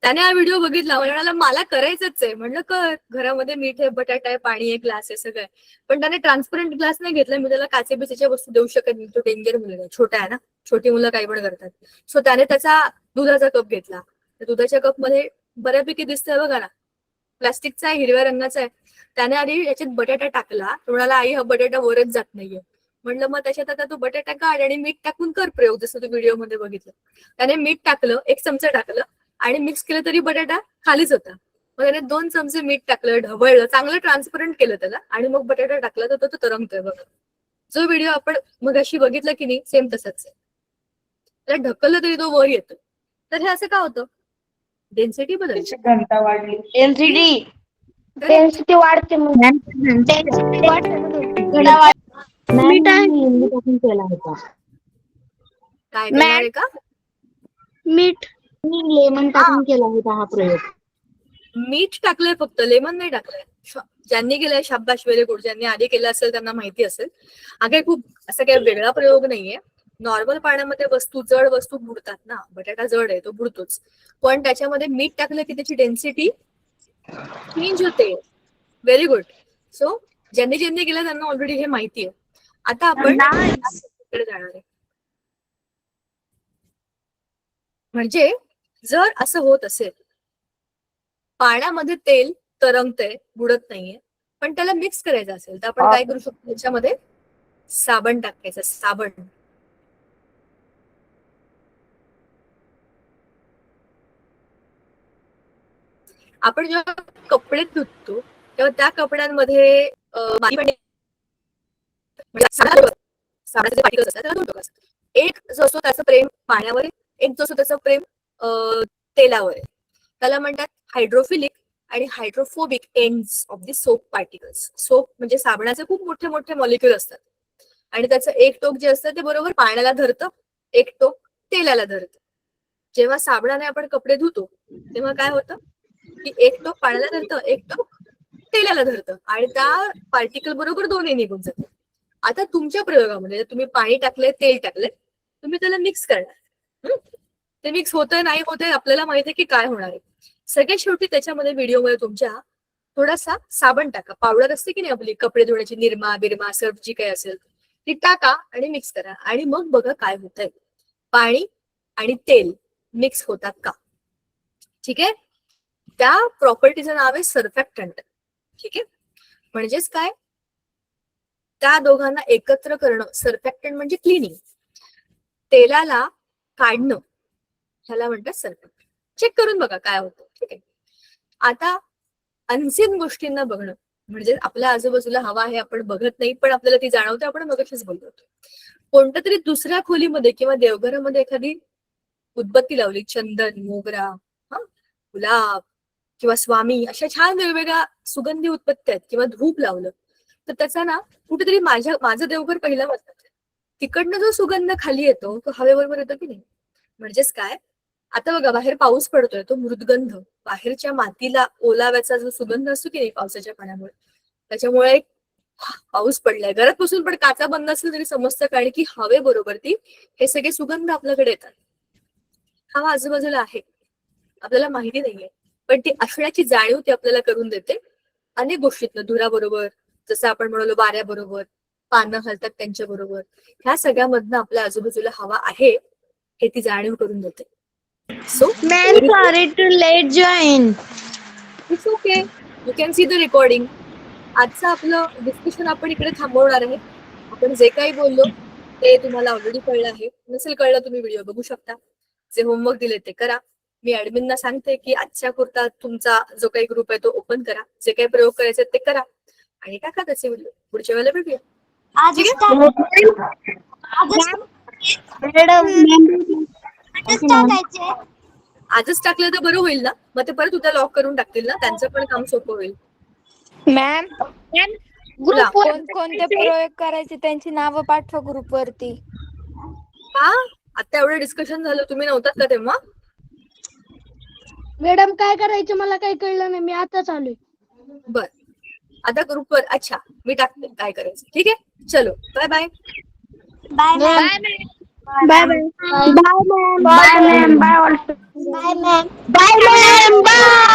त्याने हा व्हिडिओ बघितला, म्हणाला मला करायचंच आहे. म्हणलं कर, घरामध्ये मीठ आहे, बटाटा आहे, पाणी आहे, ग्लास आहे, सगळं आहे. पण त्याने ट्रान्सपरंट ग्लास नाही घेतला. मी त्याला काचेबिचेच्या वस्तू देऊ शकत नाही, तो डेंजर मुलगा, छोटा आहे ना, छोटी मुलं काही पण करतात. सो त्याने त्याचा दुधाचा कप घेतला. त्या दुधाच्या कप मध्ये बऱ्यापैकी दिसतंय बघा ना, प्लास्टिकचा आहे, हिरव्या रंगाचा आहे. त्याने आधी याच्यात बटाटा टाकला. म्हणाला आई हा बटाटा वरच जात नाहीये. म्हणलं मग त्याच्यात आता तू बटाटा काढ आणि मीठ टाकून कर प्रयोग, जसं तू व्हिडिओ मध्ये बघितलं. त्याने मीठ टाकलं, 1 चमचा टाकलं आणि मिक्स केलं तरी बटाटा खालीच होता. मग त्याने 2 चमचे मीठ टाकलं, ढवळलं, चांगलं ट्रान्सपरंट केलं त्याला आणि मग बटाटा टाकला, तर तो तरंगतोय बघा. जो व्हिडिओ आपण मगाशी बघितला की नाही, सेम तसाच आहे. त्याला ढकललं तरी तो वर येतो. तर हे असं का होतं? डेन्सिटी बदलते. घनता वाढली. डेन्सिटी वाढते मग. डेन्सिटी वाढते. मीठ आहे. लिंबू टाकून केला होता. काय करणार आहे का? मीठ. लेमन टाकून केला होता हा प्रयोग. मीठ टाकलंय फक्त, लेमन नाही टाकलंय. ज्यांनी केलंय शाबाश, व्हेरी गुड. ज्यांनी आधी केलं असेल त्यांना माहिती असेल. हा काही खूप असा काही वेगळा प्रयोग नाहीये. नॉर्मल पाण्यामध्ये वस्तू, जड वस्तू बुडतात ना, बटाटा जड आहे, तो बुडतोच. पण त्याच्यामध्ये मीठ टाकलं की त्याची डेन्सिटी चेंज होते. Very good. सो ज्यांनी ज्यांनी केलं त्यांना ऑलरेडी हे माहिती आहे. आता आपण इकडे जाणार आहे. म्हणजे जर असं होत असेल, पाण्यामध्ये तेल तरंगतंय, बुडत नाहीये, पण त्याला मिक्स करायचं असेल तर आपण काय करू शकतो? त्याच्यामध्ये साबण टाकायचं. साबण, आपण जेव्हा कपडे धुतो तेव्हा त्या कपड्यांमध्ये साबणाचे पार्टिकल्स असतात, त्याला धुतो. एक जो असतो त्याचं प्रेम पाण्यावर, एक जो असतो त्याचं प्रेम तेलावर आहे. त्याला म्हणतात हायड्रोफिलिक आणि hydrophobic ends of the soap particles. Soap म्हणजे साबणाचे खूप मोठे मोठे मॉलिक्युल असतात आणि त्याचं एक टोक जे असतं ते बरोबर पाण्याला धरतं, एक टोक तेलाला धरतं. जेव्हा साबणाने आपण कपडे धुतो तेव्हा काय होतं की एक टोक पाण्याला धरतं, एक टोक तेलाला धरतं आणि त्या पार्टिकल बरोबर दोन्ही निघून जातात. आता तुमच्या प्रयोगामध्ये तुम्ही पाणी टाकलंय, तेल टाकलंय, तुम्ही त्याला मिक्स करणार. ते मिक्स होतंय नाही होतंय आपल्याला माहिती आहे की काय होणार आहे. सगळ्यात शेवटी त्याच्यामध्ये व्हिडिओमध्ये तुमच्या थोडासा साबण टाका. पावडर असते की नाही आपली कपडे धुण्याची, निरमा बिरमा सर्फ जी काही असेल ती टाका आणि मिक्स करा आणि मग बघा काय होतंय. पाणी आणि तेल मिक्स होतात का. ठीक आहे. त्या प्रॉपर्टीचं नाव आहे सर्फॅक्टंट. ठीक आहे. म्हणजेच काय, त्या दोघांना एकत्र करणं. सर्फॅक्टंट म्हणजे क्लिनिंग, तेलाला काढणं, ह्याला म्हणतात सर्फॅक्टंट. चेक करून बघा काय होतं. ठीक आहे. आता अनसीन गोष्टींना बघणं म्हणजे आपल्या आजूबाजूला हवा आहे आपण बघत नाही पण आपल्याला ती जाणवते. आपण मगाशीच बोललो होतो. कोणत्या तरी दुसऱ्या खोलीमध्ये किंवा देवघरामध्ये एखादी उदबत्ती लावली, चंदन, मोगरा, गुलाब किंवा स्वामी, अशा छान वेगवेगळ्या सुगंधी उत्पत्ती आहेत किंवा धूप लावलं तर त्याचा ना कुठेतरी माझं देवघर पहिलं वाटतं. तिकडनं जो सुगंध खाली येतो तो हवेबरोबर येतो की नाही. म्हणजेच काय, आता बघा बाहेर पाऊस पडतोय, तो मृदगंध बाहेरच्या मातीला ओलाव्याचा जो सुगंध असतो की नाही पावसाच्या पाण्यामुळे, त्याच्यामुळे पाऊस पडलाय. घरात बसून पण काचा बंद असलं तरी समजतं कारण की हवेबरोबर ती हे सगळे सुगंध आपल्याकडे येतात. हवा आजूबाजूला आहे, आपल्याला माहिती नाहीये पण ती असण्याची जाणीव ती आपल्याला करून देते अनेक गोष्टीतनं. धुराबरोबर, जसं आपण म्हणालो वाऱ्याबरोबर, पानं हलतात त्यांच्या बरोबर, ह्या सगळ्यामधनं आपल्या आजूबाजूला हवा आहे हे ती जाणीव करून देते. So ma'am sorry to late join. It's okay, you can see the recording. आजचं आपलं डिस्कशन आपण इकडे थांबवणार आहे. आपण जे काही बोललो ते तुम्हाला ऑलरेडी कळलं आहे. नसेल कळलं तुम्ही व्हिडिओ बघू शकता. जे होमवर्क दिले ते करा. मी ऍडमिनना सांगते की आजच्या पुरता तुमचा जो काही ग्रुप आहे तो ओपन करा. जे काही प्रयोग करायचे ते करा आणि टाका त्याचे व्हिडिओ. पुढच्या वेळेला भेटूया. आजच टाकलं तर बरं होईल ना. मग ते परत उद्या लॉक करून टाकतील ना, त्यांचं पण काम सोपं होईल. मॅम कोणते प्रयोग करायचे त्यांची नावं पाठवा ग्रुप वरती. हा, आता एवढं डिस्कशन झालं, तुम्ही नव्हतात का तेव्हा? मॅडम काय करायचं मला काही कळलं नाही, मी आताच आलोय. बर, आता ग्रुपवर अच्छा मी टाकते काय करायचं. ठीक आहे, चलो bye bye. Bye bye bye bye ma'am. Bye ma'am. Bye.